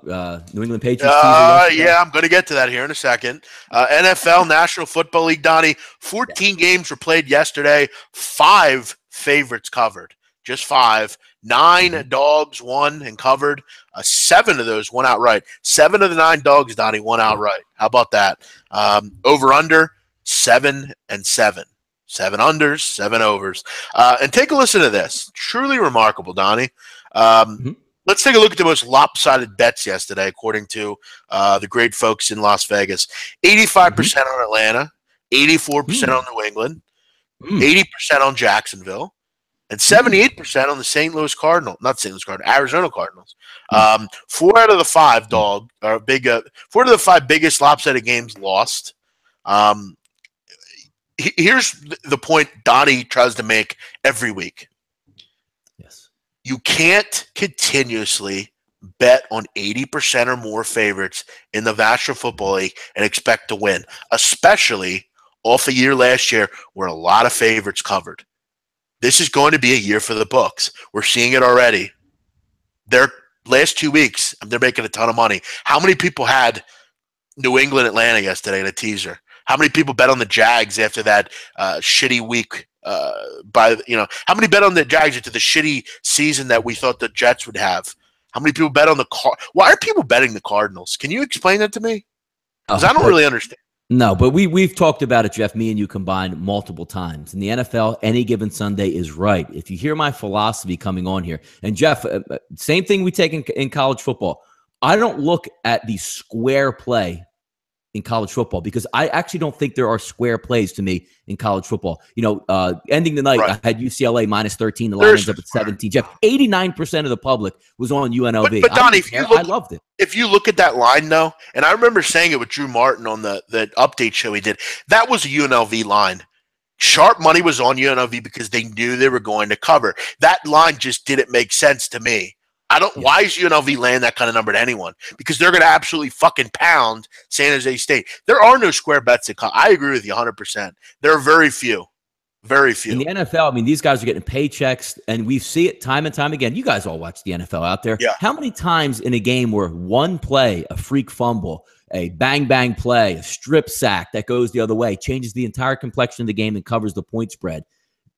New England Patriots. Yeah, I'm going to get to that here in a second. NFL, National Football League, Donnie. 14 games were played yesterday. 5 favorites covered. Just 5. 9 dogs won and covered. 7 of those won outright. 7 of the 9 dogs, Donnie, won outright. How about that? Over under 7 and 7. 7 unders, 7 overs. And take a listen to this. Truly remarkable, Donnie. Let's take a look at the most lopsided bets yesterday, according to the great folks in Las Vegas. 85% on Atlanta, 84% on New England, 80% on Jacksonville, and 78% on the St. Louis Cardinals. Not St. Louis Cardinals, Arizona Cardinals. 4 out of the 5 4 out of the 5 biggest lopsided games lost. Here's the point Donnie tries to make every week. Yes. You can't continuously bet on 80% or more favorites in the National Football League and expect to win, especially off a year last year where a lot of favorites covered. This is going to be a year for the books. We're seeing it already. Their last 2 weeks, they're making a ton of money. How many people had New England, Atlanta yesterday in a teaser? How many people bet on the Jags after that shitty week? How many bet on the Jags after the shitty season that we thought the Jets would have? How many people bet on the Why are people betting the Cardinals? Can you explain that to me? Because I don't really understand. No, but we've talked about it, Jeff, me and you combined multiple times. In the NFL, any given Sunday is right. If you hear my philosophy coming on here, and Jeff, same thing we take in college football. I don't look at the square play in college football because I actually don't think there are square plays to me in college football. Ending the night, right. I had UCLA minus 13. The line ends up at 17. Jeff, 89% of the public was on UNLV. But Donnie, I loved it. If you look at that line, though, and I remember saying it with Drew Martin on the update show he did, that was a UNLV line. Sharp money was on UNLV because they knew they were going to cover. That line just didn't make sense to me. Why is UNLV laying that kind of number to anyone? Because they're going to absolutely fucking pound San Jose State. There are no square bets in college. I agree with you 100%. There are very few. Very few. In the NFL, these guys are getting paychecks, and we see it time and time again. You guys all watch the NFL out there. Yeah. How many times in a game where one play, a freak fumble, a bang-bang play, a strip sack that goes the other way, changes the entire complexion of the game and covers the point spread?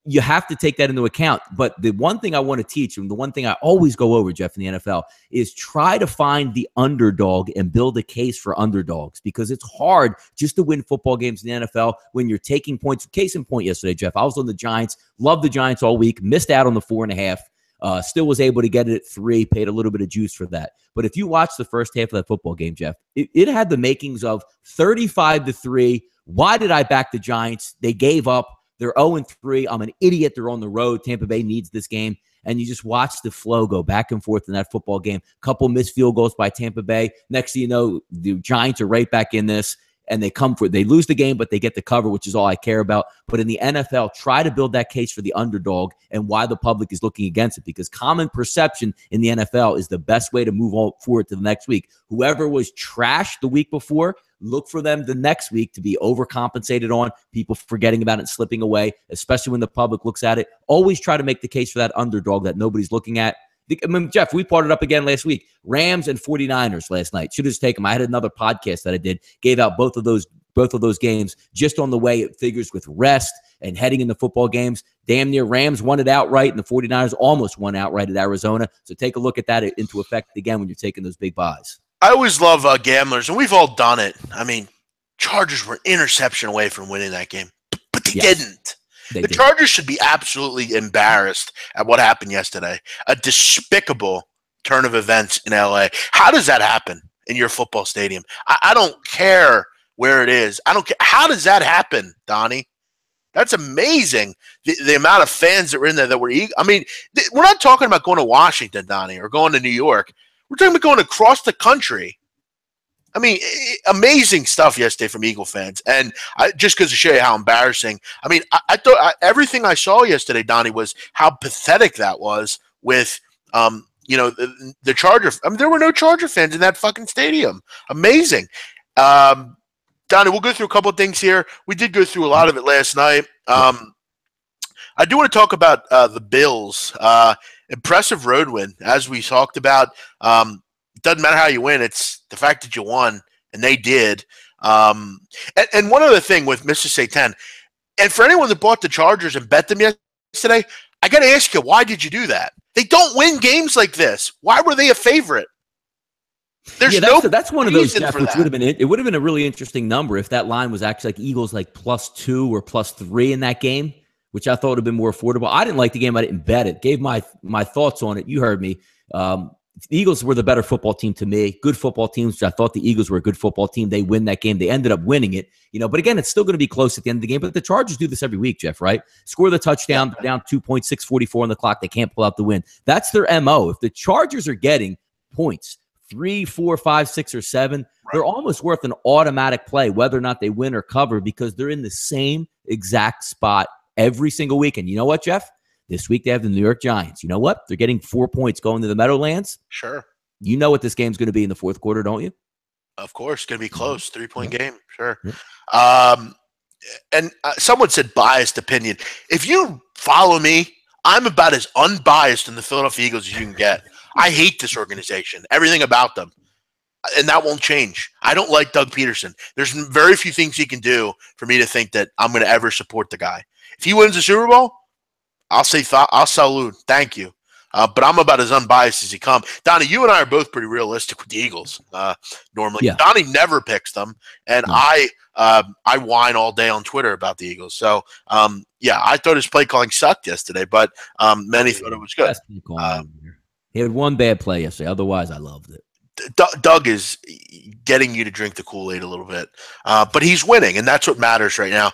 You have to take that into account. But the one thing I want to teach, and the one thing I always go over, Jeff, in the NFL, is try to find the underdog and build a case for underdogs, because it's hard just to win football games in the NFL when you're taking points. Case in point yesterday, Jeff, I was on the Giants, loved the Giants all week, missed out on the 4.5, still was able to get it at 3, paid a little bit of juice for that. But if you watch the first half of that football game, Jeff, it had the makings of 35-3. Why did I back the Giants? They gave up. They're 0-3. I'm an idiot. They're on the road. Tampa Bay needs this game. And you just watch the flow go back and forth in that football game. Couple missed field goals by Tampa Bay. Next thing you know, the Giants are right back in this, and they come for it. They lose the game, but they get the cover, which is all I care about. But in the NFL, try to build that case for the underdog and why the public is looking against it, because common perception in the NFL is the best way to move on forward to the next week. Whoever was trashed the week before, look for them the next week to be overcompensated on, people forgetting about it and slipping away, especially when the public looks at it. Always try to make the case for that underdog that nobody's looking at. Jeff, we parted up again last week. Rams and 49ers last night. Should have just taken them. I had another podcast that I did, gave out both of those games just on the way it figures with rest and heading in the football games. Damn near Rams won it outright, and the 49ers almost won outright at Arizona. So take a look at that into effect again when you're taking those big buys. I always love gamblers, and we've all done it. Chargers were an interception away from winning that game, but they Yes. didn't. They The did. Chargers should be absolutely embarrassed at what happened yesterday. A despicable turn of events in LA. How does that happen in your football stadium? I don't care where it is. I don't care. How does that happen, Donnie? That's amazing. The amount of fans that were in there that were I mean, we're not talking about going to Washington, Donnie, or going to New York. We're talking about going across the country. I mean, amazing stuff yesterday from Eagle fans. And just because to show you how embarrassing, I mean, I thought everything I saw yesterday, Donnie, was how pathetic that was with, the Charger. I mean, there were no Charger fans in that fucking stadium. Amazing. Donnie, we'll go through a couple of things here. We did go through a lot of it last night. I do want to talk about the Bills. Impressive road win, as we talked about. It doesn't matter how you win. It's the fact that you won, and they did. And one other thing with Mr. Satan, and for anyone that bought the Chargers and bet them yesterday, I got to ask you, why did you do that? They don't win games like this. Why were they a favorite? That's one of those, Jeff, which would have been it. It would have been a really interesting number if that line was actually like Eagles like +2 or +3 in that game, which I thought would have been more affordable. I didn't like the game. I didn't bet it. Gave my thoughts on it. You heard me. The Eagles were the better football team to me. Good football teams. I thought the Eagles were a good football team. They win that game. They ended up winning it. But again, it's still going to be close at the end of the game. But the Chargers do this every week, Jeff, right? Score the touchdown, down 2 points, 6:44 on the clock. They can't pull out the win. That's their MO. If the Chargers are getting points, 3, 4, 5, 6, or 7, they're almost worth an automatic play, whether or not they win or cover, because they're in the same exact spot every single week. And you know what, Jeff? This week they have the New York Giants. You know what? They're getting 4 points going to the Meadowlands. Sure. You know what this game's going to be in the fourth quarter, don't you? Of course. It's going to be close. 3-point game. Sure. Yeah. And someone said biased opinion. If you follow me, I'm about as unbiased in the Philadelphia Eagles as you can get. I hate this organization, everything about them, and that won't change. I don't like Doug Peterson. There's very few things he can do for me to think that I'm going to ever support the guy. If he wins the Super Bowl, I'll say I'll salute. Thank you. But I'm about as unbiased as he comes. Donnie, you and I are both pretty realistic with the Eagles normally. Yeah. Donnie never picks them, and I whine all day on Twitter about the Eagles. So, I thought his play calling sucked yesterday, but many thought it was good. He had one bad play yesterday. Otherwise, I loved it. Doug is getting you to drink the Kool-Aid a little bit, but he's winning, and that's what matters right now.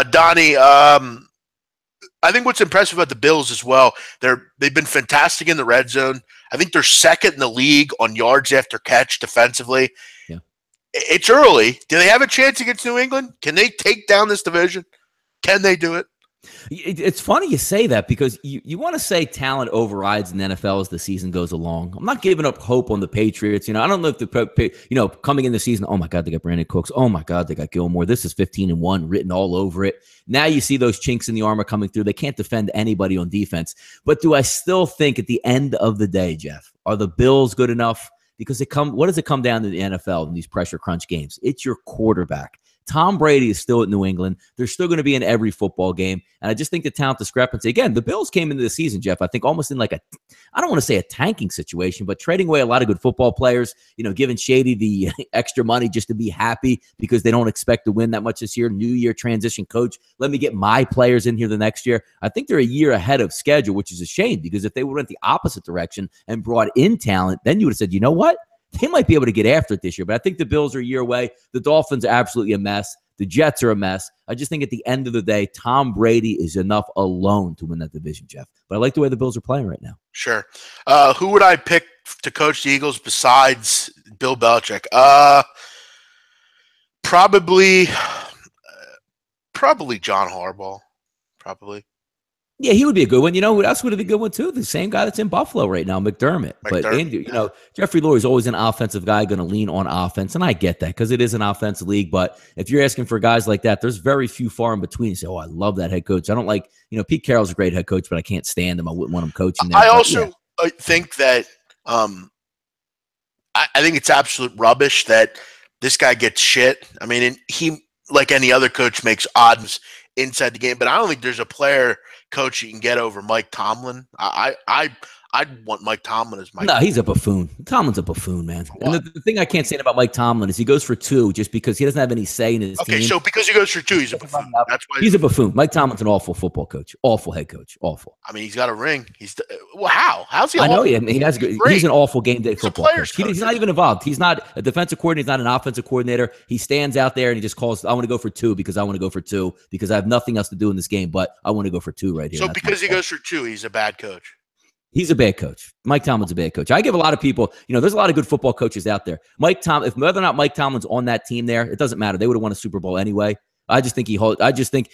Donnie, I think what's impressive about the Bills as well, they've been fantastic in the red zone. I think they're second in the league on yards after catch defensively. Yeah. It's early. Do they have a chance against New England? Can they take down this division? Can they do it? It's funny you say that because you want to say talent overrides in the NFL as the season goes along. I'm not giving up hope on the Patriots. I don't know if coming in the season, oh my God, they got Brandon Cooks. Oh my God, they got Gilmore. This is 15-1 written all over it. Now you see those chinks in the armor coming through. They can't defend anybody on defense. But do I still think at the end of the day, Jeff, are the Bills good enough? Because what does it come down to the NFL in these pressure crunch games? It's your quarterback. Tom Brady is still at New England. They're still going to be in every football game. And I just think the talent discrepancy, again, the Bills came into the season, Jeff, I think almost in like I don't want to say a tanking situation, but trading away a lot of good football players, giving Shady the extra money just to be happy because they don't expect to win that much this year. New year transition coach. Let me get my players in here the next year. I think they're a year ahead of schedule, which is a shame because if they went the opposite direction and brought in talent, then you would have said, you know what? They might be able to get after it this year, but I think the Bills are a year away. The Dolphins are absolutely a mess. The Jets are a mess. I just think at the end of the day, Tom Brady is enough alone to win that division, Jeff. But I like the way the Bills are playing right now. Sure. Who would I pick to coach the Eagles besides Bill Belichick? Probably John Harbaugh. Probably. Yeah, he would be a good one. You know who else would be a good one too? The same guy that's in Buffalo right now, McDermott. But Andy, Jeffrey Lurie is always an offensive guy, going to lean on offense, and I get that because it is an offensive league. But if you're asking for guys like that, there's very few far in between. You say, "Oh, I love that head coach." I don't like, Pete Carroll's a great head coach, but I can't stand him. I wouldn't want him coaching there. I also think that I think it's absolute rubbish that this guy gets shit. I mean, and he, like any other coach, makes odds inside the game, but I don't think there's a player coach you can get over Mike Tomlin. I'm I'd want Mike Tomlin as my. No, he's a buffoon. Tomlin's a buffoon, man. And the thing I can't say about Mike Tomlin is he goes for 2 just because he doesn't have any say in his team. Okay, so because he goes for 2, he's a buffoon. That's why he's a buffoon. Mike Tomlin's an awful football coach, awful head coach, awful. I mean, he's got a ring. How's he? I know he has. He's an awful game day football coach. He's not even involved. He's not a defensive coordinator. He's not an offensive coordinator. He stands out there and he just calls. I want to go for 2 because I want to go for 2 because I have nothing else to do in this game, but I want to go for 2 right here. So because he goes for 2, he's a bad coach. He's a bad coach. Mike Tomlin's a bad coach. I give a lot of people, there's a lot of good football coaches out there. If whether or not Mike Tomlin's on that team there, it doesn't matter. They would have won a Super Bowl anyway. I just think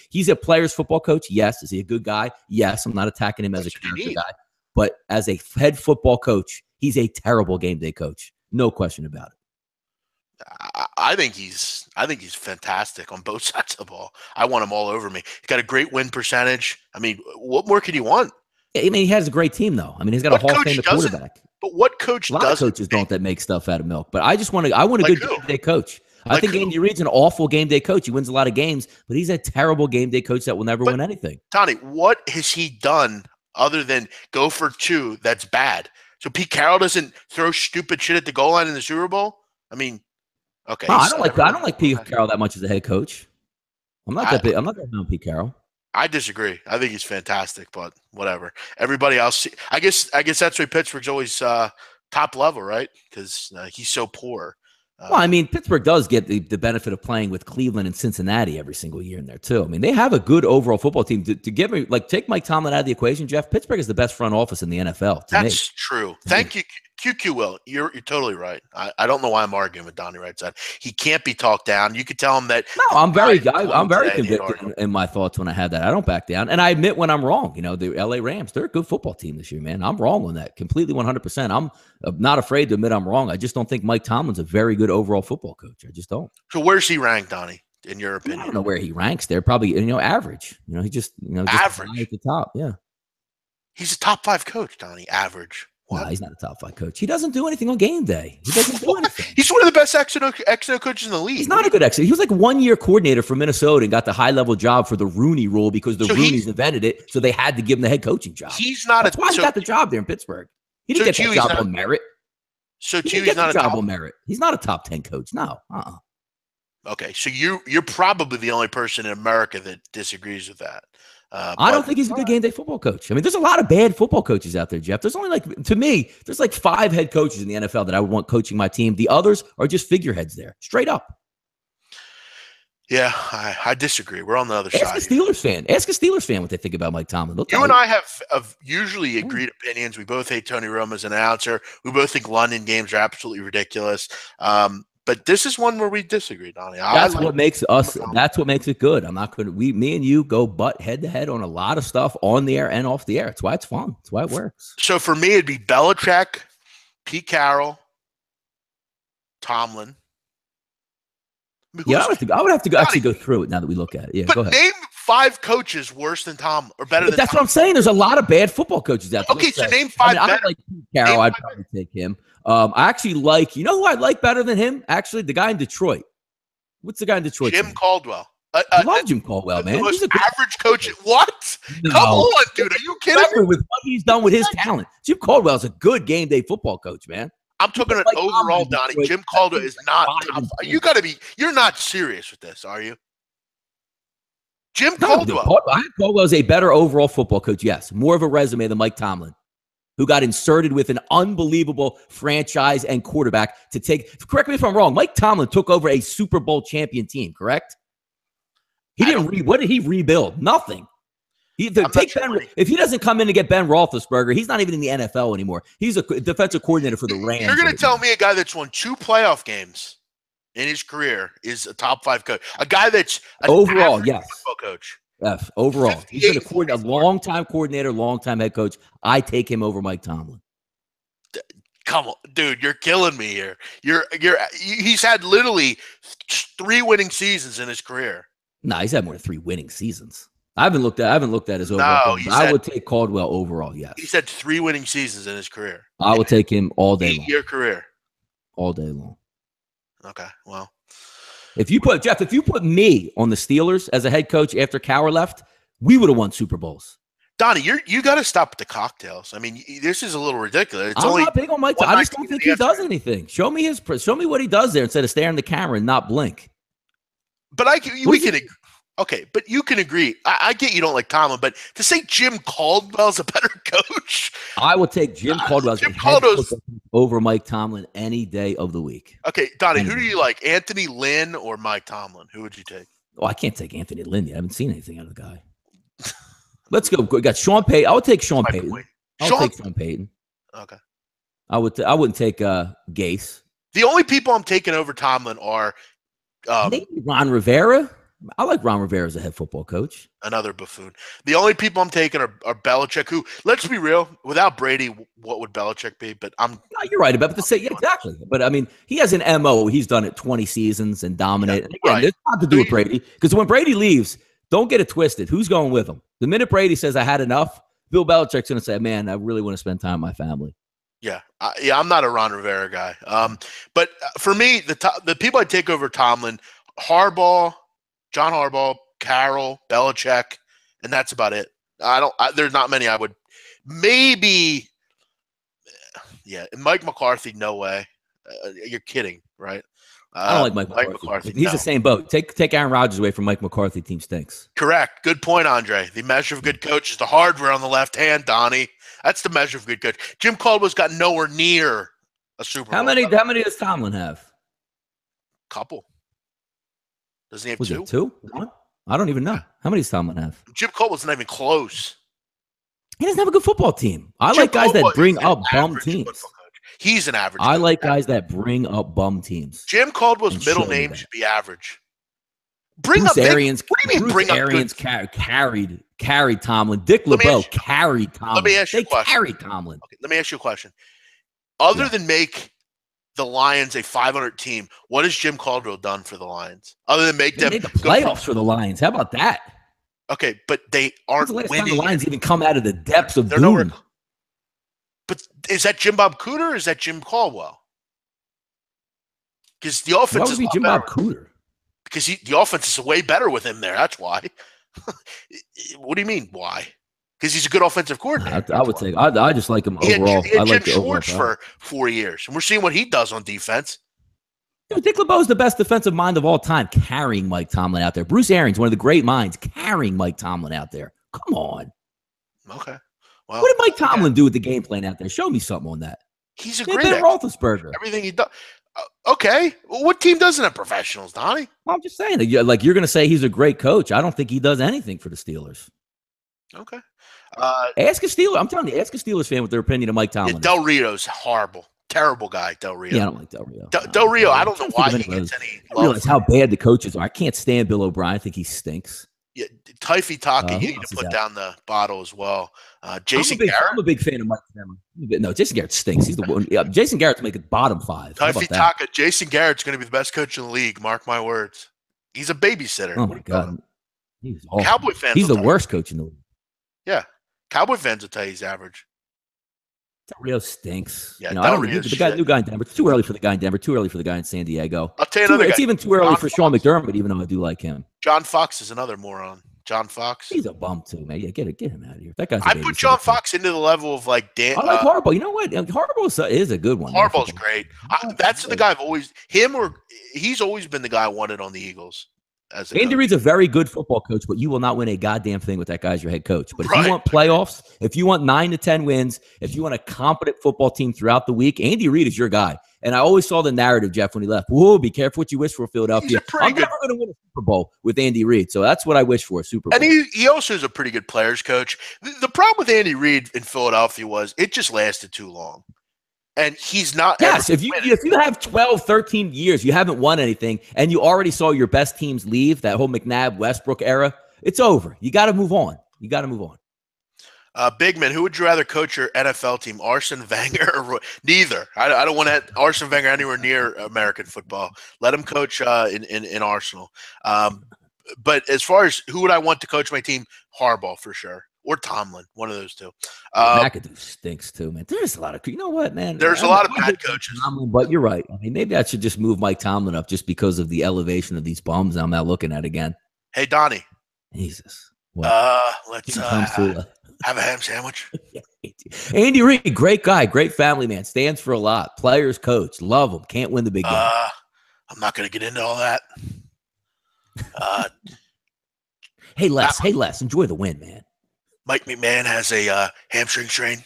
he's a player's football coach. Yes. Is he a good guy? Yes. I'm not attacking him as a character guy. But as a head football coach, he's a terrible game day coach. No question about it. I think he's fantastic on both sides of the ball. I want him all over me. He's got a great win percentage. I mean, what more could you want? I mean, he has a great team, though. I mean, he's got a Hall of Fame quarterback. But what coach doesn't? A lot of coaches don't that make stuff out of milk. But I want a good game day coach. I think Andy Reid's an awful game day coach. He wins a lot of games, but he's a terrible game day coach that will never win anything. Donnie, what has he done other than go for 2 that's bad? So Pete Carroll doesn't throw stupid shit at the goal line in the Super Bowl? I mean, okay. No, I don't like Pete Carroll that much as a head coach. I'm not that big. I'm not that big on Pete Carroll. I disagree. I think he's fantastic, but whatever. Everybody else, I guess that's why Pittsburgh's always top level, right? Because he's so poor. Well, I mean, Pittsburgh does get the benefit of playing with Cleveland and Cincinnati every single year in there too. I mean, they have a good overall football team. To give me take Mike Tomlin out of the equation, Jeff. Pittsburgh is the best front office in the NFL. That's true. Thank you, QQ. Will you're totally right. I don't know why I'm arguing with Donnie Rightside. He can't be talked down. You could tell him that. No, I'm very convicted in my thoughts when I have that. I don't back down, and I admit when I'm wrong. The LA Rams, they're a good football team this year, man. I'm wrong on that completely, 100%. I'm not afraid to admit I'm wrong. I just don't think Mike Tomlin's a very good overall football coach. I just don't. So where's he ranked, Donnie, in your opinion? I don't know where he ranks. They're probably average. He just average at the top. Yeah, he's a top 5 coach, Donnie. Average. What? No, he's not a top 5 coach. He doesn't do anything on game day. He doesn't do anything. He's one of the best X&O coaches in the league. He's not a good X. He was like 1-year coordinator for Minnesota and got the high-level job for the Rooney rule because the Rooneys invented it, so they had to give him the head coaching job. That's why he got the job there in Pittsburgh. He didn't get the job on merit. So he's not a job on merit. He's not a top 10 coach. No. Okay, so you're probably the only person in America that disagrees with that. I don't think he's a good game day football coach. I mean, there's a lot of bad football coaches out there, Jeff. There's only there's 5 head coaches in the NFL that I would want coaching my team. The others are just figureheads there, straight up. Yeah, I disagree. We're on the other side. Ask a Steelers fan what they think about Mike Tomlin. You and I have usually agreed opinions. We both hate Tony Romo as an announcer. We both think London games are absolutely ridiculous. But this is one where we disagree, Donnie. That's what makes it good. I'm not going to. Me and you go butt head to head on a lot of stuff on the air and off the air. It's why it's fun. It's why it works. So for me, it'd be Belichick, Pete Carroll, Tomlin. I would have to actually go through it now that we look at it. Yeah, but go ahead. Name 5 coaches worse than Tomlin or better than. That's what I'm saying. There's a lot of bad football coaches out there. Okay, so name 5. I like Pete Carroll. I'd probably take him. I actually like. You know who I like better than him? Actually, the guy in Detroit. What's the guy in Detroit? Jim Caldwell. I love Jim Caldwell, man. He's an average coach. What? No. Come on, dude. Are you kidding me? With what he's done with his talent, Jim Caldwell's a good game day football coach, man. I'm talking about overall, Donnie. Jim Caldwell is not top. You're not serious with this, are you? Jim Caldwell. Caldwell's a better overall football coach, yes. More of a resume than Mike Tomlin, who got inserted with an unbelievable franchise and quarterback to take. Correct me if I'm wrong. Mike Tomlin took over a Super Bowl champion team, correct? He didn't. What did he rebuild? Nothing. If he doesn't come in to get Ben Roethlisberger, he's not even in the NFL anymore. He's a defensive coordinator for the Rams. You're going to tell me a guy that's won 2 playoff games in his career is a top 5 coach? A guy that's overall, yes, football coach. Yes, overall, he's been a long-time coordinator, long-time head coach. I take him over Mike Tomlin. Come on, dude, you're killing me here. He's had literally 3 winning seasons in his career. No, he's had more than 3 winning seasons. I haven't looked at his overall. No, I would take Caldwell overall. Yes, he's had 3 winning seasons in his career. I would take him all day long. 8-year career, all day long. Okay, well, if you put me on the Steelers as a head coach after Cowher left, we would have won Super Bowls. Donnie, you got to stop with the cocktails. I mean, this is a little ridiculous. I'm not big on Mike. I just don't think he does anything. Show me what he does there instead of staring at the camera and not blink. But we can agree. Okay, but you can agree. I get you don't like Tomlin, but to say Jim Caldwell's a better coach, I would take Jim Caldwell over Mike Tomlin any day of the week. Okay, Donnie, who do you like, Anthony Lynn or Mike Tomlin? Who would you take? Oh, I can't take Anthony Lynn yet. I haven't seen anything out of the guy. Let's go. We got Sean Payton. I would take Sean Payton. I'll take Sean Payton. Okay. I wouldn't take Gase. The only people I'm taking over Tomlin are maybe Ron Rivera. I like Ron Rivera as a head football coach. Another buffoon. The only people I'm taking are Belichick, who, let's be real, without Brady, what would Belichick be? But you're right about to say, yeah, exactly. But I mean, he has an MO. He's done it 20 seasons and dominated. Yeah, again, it's not to do with Brady, because when Brady leaves, don't get it twisted. Who's going with him? The minute Brady says, I had enough, Bill Belichick's going to say, man, I really want to spend time with my family. Yeah, I'm not a Ron Rivera guy. But for me, the people I take over Tomlin, John Harbaugh, Carroll, Belichick, and that's about it. There's not many I would. Maybe, yeah, Mike McCarthy, no way. You're kidding, right? I don't like Mike McCarthy. He's the same boat. Take Aaron Rodgers away from Mike McCarthy. Team stinks. Correct. Good point, Andre. The measure of good coach is the hardware on the left hand, Donnie. That's the measure of good coach. Jim Caldwell's got nowhere near a Super Bowl. How many does Tomlin have? Couple. Doesn't he have two? Two? One? I don't even know. How many does Tomlin have? Jim Caldwell's not even close. He doesn't have a good football team. I like guys that bring up bum teams. He's an average. I like guys that bring up bum teams. Jim Caldwell's middle name should be average. Bruce Arians. What do you mean? Bruce Arians carried Tomlin. Dick LeBeau carried Tomlin. Let me ask you a question. Carried Tomlin. Okay, let me ask you a question. Other than make the Lions a 500 team, what has Jim Caldwell done for the Lions? Other than make them the playoffs for the Lions. How about that? Okay, but they aren't winning. Time the Lions even come out of the depths of doom. Nowhere. But is that Jim Bob Cooter or is that Jim Caldwell? Because the offense is Jim Bob Cooter. Because the offense is way better with him there. That's why. What do you mean, why? Because he's a good offensive coordinator. I would say I just like him overall. He had Jim Schwartz for 4 years, and we're seeing what he does on defense. Dick LeBeau is the best defensive mind of all time, carrying Mike Tomlin out there. Bruce Arians, one of the great minds, carrying Mike Tomlin out there. Come on. Okay. Well, what did Mike Tomlin do with the game plan out there? Show me something on that. He's a great Ben Roethlisberger. Everything he does. Okay. Well, what team doesn't have professionals, Donnie? Well, I'm just saying. You're going to say he's a great coach. I don't think he does anything for the Steelers. Okay. Ask a Steeler. I'm telling you, ask a Steelers fan what their opinion of Mike Tomlin. Del Rio's horrible. Terrible guy, Del Rio. Yeah, I don't like Del Rio. Del Rio, I don't know why he gets any love. I realize how bad the coaches are. I can't stand Bill O'Brien. I think he stinks. Yeah, Typhy Taka, you need to put down the bottle as well. Jason Garrett. I'm a big fan of Mike Tomlin. No, Jason Garrett stinks. He's the one. Yeah, Jason Garrett's making bottom five. Typhy Taka, Jason Garrett's going to be the best coach in the league. Mark my words. He's a babysitter. Oh, my God. He's awful. Cowboy fans. He's the worst coach in the league. Yeah. Cowboy fans will tell you he's average. Del Rio stinks. Yeah, I don't know. The new guy in Denver. It's too early for the guy in Denver. Too early for the guy in San Diego. I'll tell you another guy. It's even too early for Sean McDermott, even though I do like him. John Fox is another moron. John Fox. He's a bum too, man. Yeah, get him out of here. That guy's. I put John Fox into the level of like Dan. I like Harbaugh. You know what? Harbaugh is a good one. Harbaugh's great. That's the guy I've always he's always been the guy I wanted on the Eagles. Andy Reid's a very good football coach, but you will not win a goddamn thing with that guy as your head coach. But if you want playoffs, if you want 9 to 10 wins, if you want a competent football team throughout the week, Andy Reid is your guy. And I always saw the narrative, Jeff, when he left. Whoa, be careful what you wish for, Philadelphia. I'm never going to win a Super Bowl with Andy Reid. So that's what I wish for, a Super Bowl. And he also is a pretty good players coach. The problem with Andy Reid in Philadelphia was it just lasted too long. And he's not. Yes, if you have 12, 13 years, you haven't won anything, and you already saw your best teams leave, that whole McNabb, Westbrook era, it's over. You got to move on. Bigman, who would you rather coach your NFL team, Arsene Wenger or neither? I don't want to have Arsene Wenger anywhere near American football. Let him coach in Arsenal. But as far as who would I want to coach my team, Harbaugh for sure. Or Tomlin, one of those two. McAdoo stinks too, man. There's a lot of, you know what, man? There's a lot of bad coaches. Tomlin, but you're right. I mean, maybe I should just move Mike Tomlin up just because of the elevation of these bums I'm now looking at again. Hey, Donnie. Jesus. Let's Have a ham sandwich. Andy Reid, great guy, great family man, stands for a lot. Players, coach, love him. Can't win the big game. I'm not going to get into all that. Hey, Les, enjoy the win, man. Mike McMahon has a hamstring strain.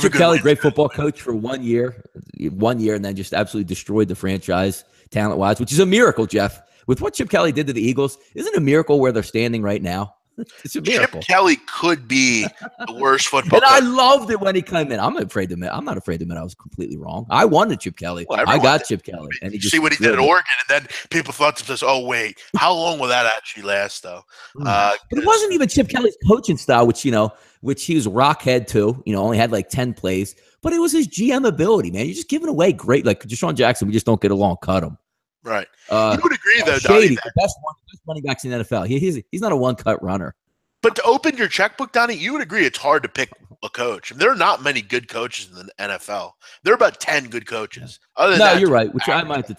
Chip Kelly, great football coach for 1 year, and then just absolutely destroyed the franchise talent-wise, which is a miracle, Jeff. With what Chip Kelly did to the Eagles, isn't it a miracle where they're standing right now? It's a miracle. Chip Kelly could be the worst football coach. I loved it when he came in. I'm not afraid to admit I was completely wrong. I wanted Chip Kelly. Well, I got Chip Kelly. And he see what he did at Oregon, and then people thought to themselves, oh, wait, how long will that actually last, though? But it wasn't even Chip Kelly's coaching style, which he was rockhead too, only had like 10 plays. But it was his GM ability, man. You're just giving away great, like Deshaun Jackson, we just don't get along, cut him. Right. You would agree, though, Shady, Donnie, the best running backs in the NFL. He's not a one-cut runner. But to open your checkbook, Donnie, you would agree it's hard to pick a coach. There are not many good coaches in the NFL. There are about 10 good coaches. Other than that, you're right. Which I might have to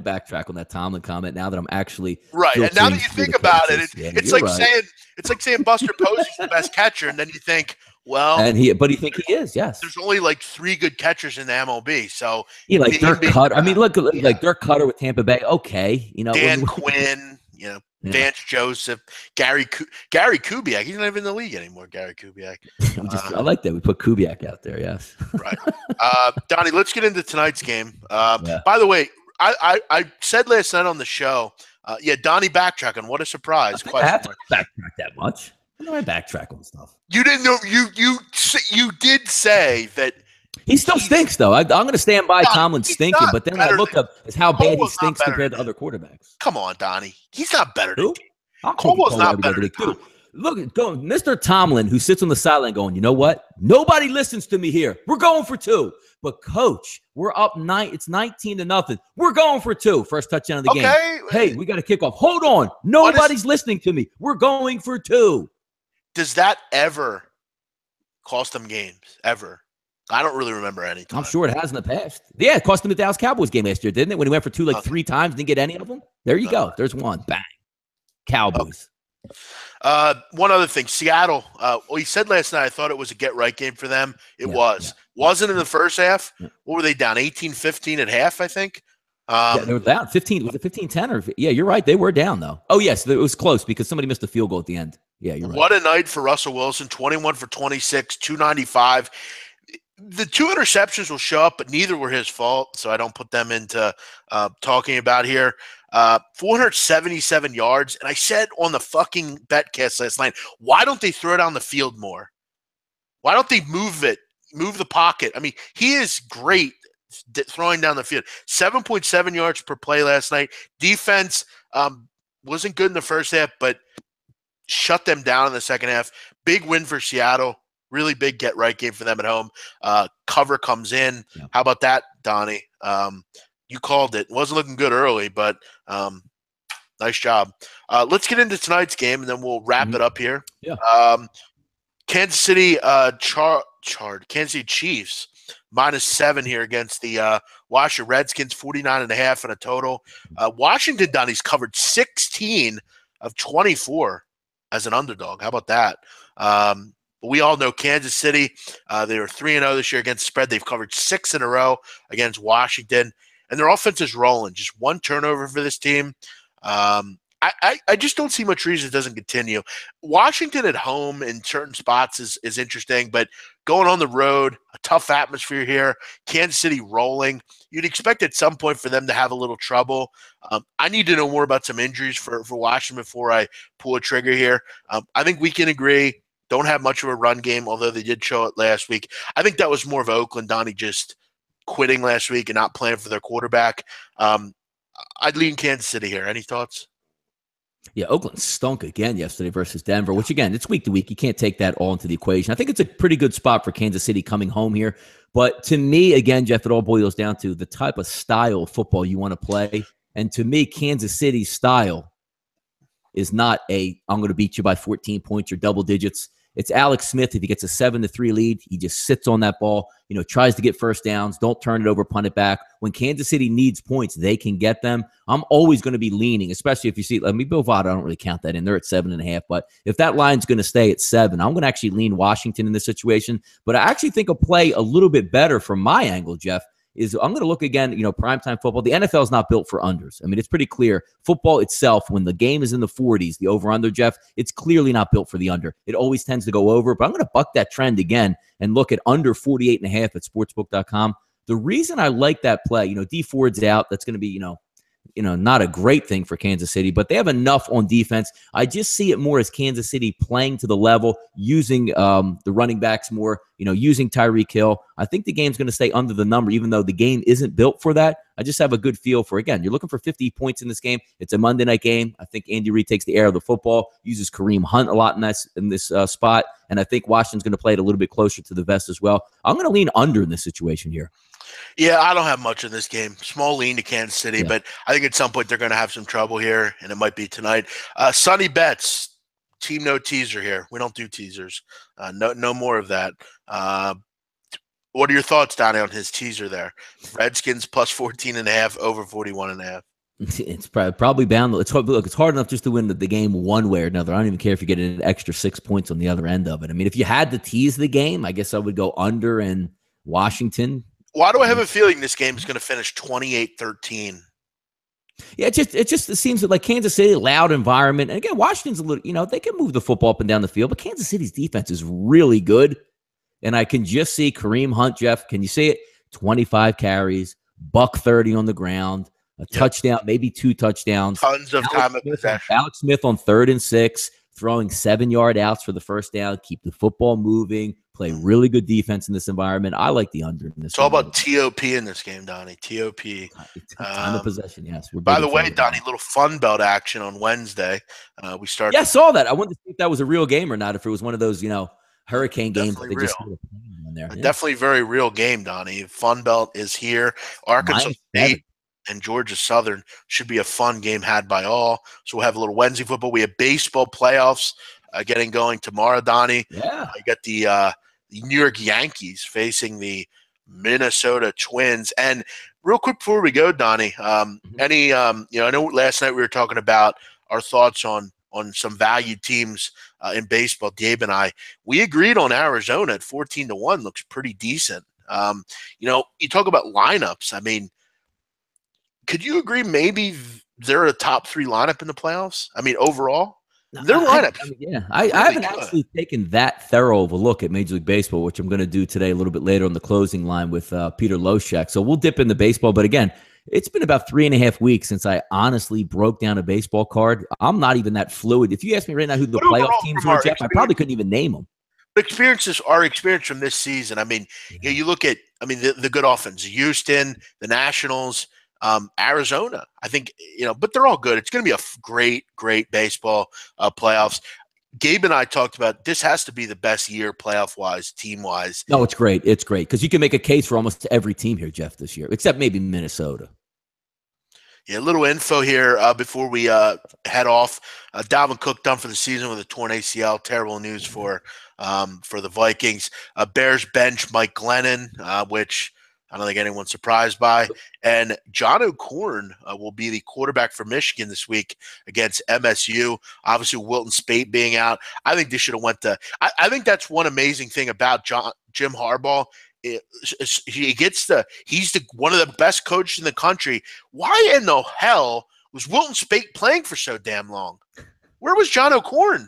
backtrack on that Tomlin comment now that I'm actually right. And now that you think about it, it's like saying Buster Posey's the best catcher, and then you think, well, but you think he is? Yes. There's only like 3 good catchers in the MLB, so like Dirk Cutter. I mean, look like Dirk Cutter with Tampa Bay. Okay, Dan Quinn. Vance Joseph, Gary Kubiak. He's not even in the league anymore, Gary Kubiak. I like that. We put Kubiak out there, yes. Right. Donnie, let's get into tonight's game. By the way, I said last night on the show, Donnie backtracking. What a surprise. I have to backtrack that much. When do I backtrack on stuff? You didn't know. You did say that. He still stinks, though. I'm going to stand by Tomlin stinking, but then I look up as how bad he stinks compared to other quarterbacks. Come on, Donnie. He's not better than Caldwell's not better than Tomlin. Look, Mr. Tomlin, who sits on the sideline going, you know what? Nobody listens to me here. We're going for 2. But, Coach, we're up 9. It's 19-0. We're going for 2. First touchdown of the game. Hey, we got to kick off. Hold on. Nobody's listening to me. We're going for 2. Does that ever cost them games? Ever? I don't really remember any time. I'm sure it has in the past. Yeah, it cost him the Dallas Cowboys game last year, didn't it? When he went for 2 3 times, didn't get any of them. There you go. There's one. Bang. Cowboys. One other thing. Seattle. He said last night, I thought it was a get-right game for them. It was. Yeah. Wasn't in the first half. Yeah. What were they down? 18-15 at half, I think. They were down 15. Was it 15-10? Yeah, you're right. They were down, though. Oh, yes. It was close because somebody missed a field goal at the end. Yeah, you're right. What a night for Russell Wilson. 21 for 26, 295. The 2 interceptions will show up, but neither were his fault, so I don't put them into talking about here. 477 yards, and I said on the fucking betcast last night, why don't they throw it down the field more? Why don't they move the pocket? I mean, he is great throwing down the field. 7.7 yards per play last night. Defense wasn't good in the first half, but shut them down in the second half. Big win for Seattle. Really big get-right game for them at home. Cover comes in. Yeah. How about that, Donnie? You called it. It wasn't looking good early, but nice job. Let's get into tonight's game, and then we'll wrap it up here. Yeah. Kansas City Kansas City Chiefs -7 here against the Washington Redskins, 49.5 in a total. Washington, Donnie's covered 16 of 24 as an underdog. How about that? But we all know Kansas City, they were 3-0 this year against the spread. They've covered 6 in a row against Washington, and their offense is rolling. Just 1 turnover for this team. I just don't see much reason it doesn't continue. Washington at home in certain spots is interesting, but going on the road, a tough atmosphere here, Kansas City rolling, you'd expect at some point for them to have a little trouble. I need to know more about some injuries for Washington before I pull a trigger here. I think we can agree. Don't have much of a run game, although they did show it last week. I think that was more of Oakland, Donnie, just quitting last week and not playing for their quarterback. I'd lean Kansas City here. Any thoughts? Yeah, Oakland stunk again yesterday versus Denver, which, again, it's week to week. You can't take that all into the equation. I think it's a pretty good spot for Kansas City coming home here. But to me, again, Jeff, it all boils down to the type of style of football you want to play. And to me, Kansas City's style is not I'm going to beat you by 14 points or double digits. It's Alex Smith. If he gets a 7-3 lead, he just sits on that ball, tries to get first downs. Don't turn it over, punt it back. When Kansas City needs points, they can get them. I'm always going to be leaning, especially if you see, Bovada, I don't really count that in. They're at 7.5. But if that line's going to stay at 7, I'm going to actually lean Washington in this situation. But I actually think a play a little bit better from my angle, Jeff, is I'm going to look again, primetime football. The NFL is not built for unders. I mean, it's pretty clear. Football itself, when the game is in the 40s, the over-under, Jeff, it's clearly not built for the under. It always tends to go over. But I'm going to buck that trend again and look at under 48.5 at sportsbook.com. The reason I like that play, D Ford's out. That's going to be, not a great thing for Kansas City, but they have enough on defense. I just see it more as Kansas City playing to the level, using the running backs more, using Tyreek Hill. I think the game's going to stay under the number, even though the game isn't built for that. I just have a good feel for, again, you're looking for 50 points in this game. It's a Monday night game. I think Andy Reid takes the air of the football, uses Kareem Hunt a lot in this spot, and I think Washington's going to play it a little bit closer to the vest as well. I'm going to lean under in this situation here. Yeah, I don't have much in this game. Small lean to Kansas City, but I think at some point they're going to have some trouble here, and it might be tonight. Sunny Bets, team no teaser here. We don't do teasers. No more of that. What are your thoughts, Donnie, on his teaser there? Redskins plus 14.5, over 41.5. It's probably bound. It's hard enough just to win the game one way or another. I don't even care if you get an extra 6 points on the other end of it. I mean, if you had to tease the game, I guess I would go under in Washington. Why do I have a feeling this game is going to finish 28-13? Yeah, it seems like Kansas City, loud environment. And again, Washington's a little, they can move the football up and down the field, but Kansas City's defense is really good. And I can just see Kareem Hunt, Jeff. Can you see it? 25 carries, $130 on the ground, a touchdown, maybe 2 touchdowns. Tons of time of possession. Alex Smith on 3rd and 6, throwing 7-yard outs for the first down, keep the football moving. Play really good defense in this environment. I like the under in this. It's all about TOP in this game, Donnie. TOP. Time of possession, yes. By the way, Donnie, little fun belt action on Wednesday. We started. Yeah, I saw that. I wanted to see if that was a real game or not. If it was one of those, hurricane games. Definitely real. On there. Definitely very real game, Donnie. Fun belt is here. Arkansas State and Georgia Southern should be a fun game had by all. So we'll have a little Wednesday football. We have baseball playoffs getting going tomorrow, Donnie. Yeah. I got the New York Yankees facing the Minnesota Twins. And real quick before we go, Donnie, I know last night we were talking about our thoughts on some valued teams in baseball. Gabe and we agreed on Arizona at 14-1. Looks pretty decent. You talk about lineups. I mean, could you agree maybe they're a top 3 lineup in the playoffs? I mean, overall? Their lineup. I haven't actually taken that thorough of a look at Major League Baseball, which I'm going to do today a little bit later on the closing line with Peter Loshek. So we'll dip into baseball. But again, it's been about 3.5 weeks since I honestly broke down a baseball card. I'm not even that fluid. If you ask me right now who the playoff teams are, Jeff, I probably couldn't even name them. Our experience from this season. I mean, you look at, the good offense, Houston, the Nationals, Arizona, I think, but they're all good. It's going to be a great baseball playoffs. Gabe and I talked about this has to be the best year playoff-wise, team-wise. No, it's great. It's great because you can make a case for almost every team here, Jeff, this year, except maybe Minnesota. Yeah, a little info here before we head off. Dalvin Cook done for the season with a torn ACL. Terrible news for the Vikings. Bears bench Mike Glennon, which I don't think anyone's surprised by. And John O'Korn will be the quarterback for Michigan this week against MSU. Obviously, Wilton Spate being out. I think they should have went to – I think that's one amazing thing about Jim Harbaugh. He's one of the best coaches in the country. Why in the hell was Wilton Spate playing for so damn long? Where was John O'Korn?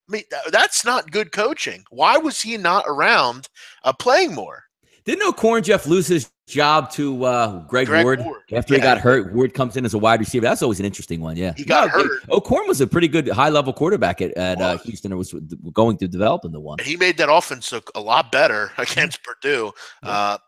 I mean, that's not good coaching. Why was he not around playing more? Didn't O'Korn, Jeff, lose his job to Greg Ward after he got hurt? Ward comes in as a wide receiver. That's always an interesting one, yeah. He got hurt. O'Korn was a pretty good high-level quarterback at Houston. It was going to develop in the one. And he made that offense look a lot better against Purdue.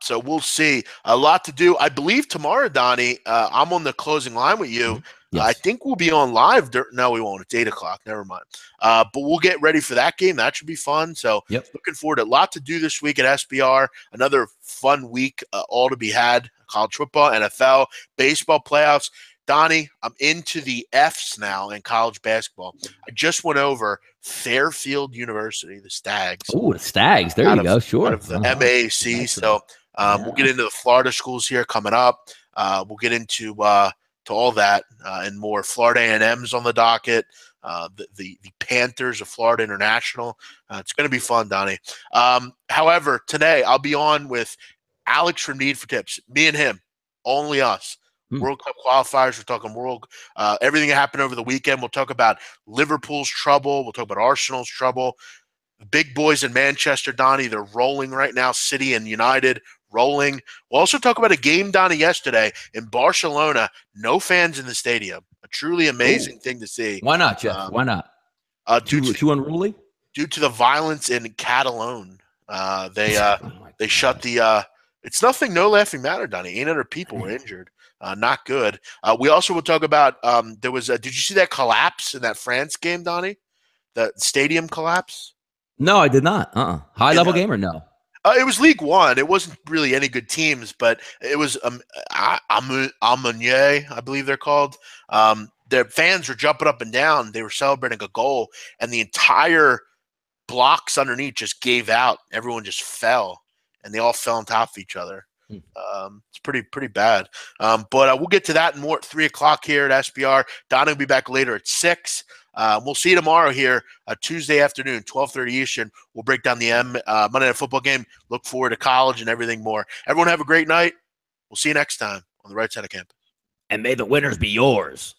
So we'll see. A lot to do. I believe tomorrow, Donnie, I'm on the closing line with you. Yes. I think we'll be on live. No, we won't. It's 8 o'clock. Never mind. But we'll get ready for that game. That should be fun. So looking forward to a lot to do this week at SBR. Another fun week, all to be had. College football, NFL, baseball playoffs. Donnie, I'm into the Fs now in college basketball. I just went over Fairfield University, the Stags. Oh, the Stags. There you go. Sure. Out of the MAAC. So we'll get into the Florida schools here coming up. We'll get into to all that and more. Florida A&M's on the docket. The Panthers of Florida International. It's going to be fun, Donnie. However, today I'll be on with Alex from Need for Tips. Me and him, only us. World Cup qualifiers. We're talking everything that happened over the weekend. We'll talk about Liverpool's trouble. We'll talk about Arsenal's trouble. The big boys in Manchester, Donnie, they're rolling right now. City and United rolling. We'll also talk about a game, Donnie, yesterday in Barcelona. No fans in the stadium. A truly amazing thing to see. Why not, Jeff? Why not? Too unruly? Due to the violence in Catalogne. They shut the it's nothing, no laughing matter, Donnie. 800 people were injured. Not good. We also will talk about there was did you see that collapse in that France game, Donnie? The stadium collapse? No, I did not. High level game or no? It was League One. It wasn't really any good teams, but it was Amunier, I believe they're called. Their fans were jumping up and down. They were celebrating a goal, and the entire blocks underneath just gave out. Everyone just fell, and they all fell on top of each other. It's pretty bad. But we'll get to that and more at 3 o'clock here at SBR. Donnie will be back later at 6. We'll see you tomorrow here, Tuesday afternoon, 12:30 Eastern. We'll break down the Monday Night Football game. Look forward to college and everything more. Everyone have a great night. We'll see you next time on the right side of campus. And may the winners be yours.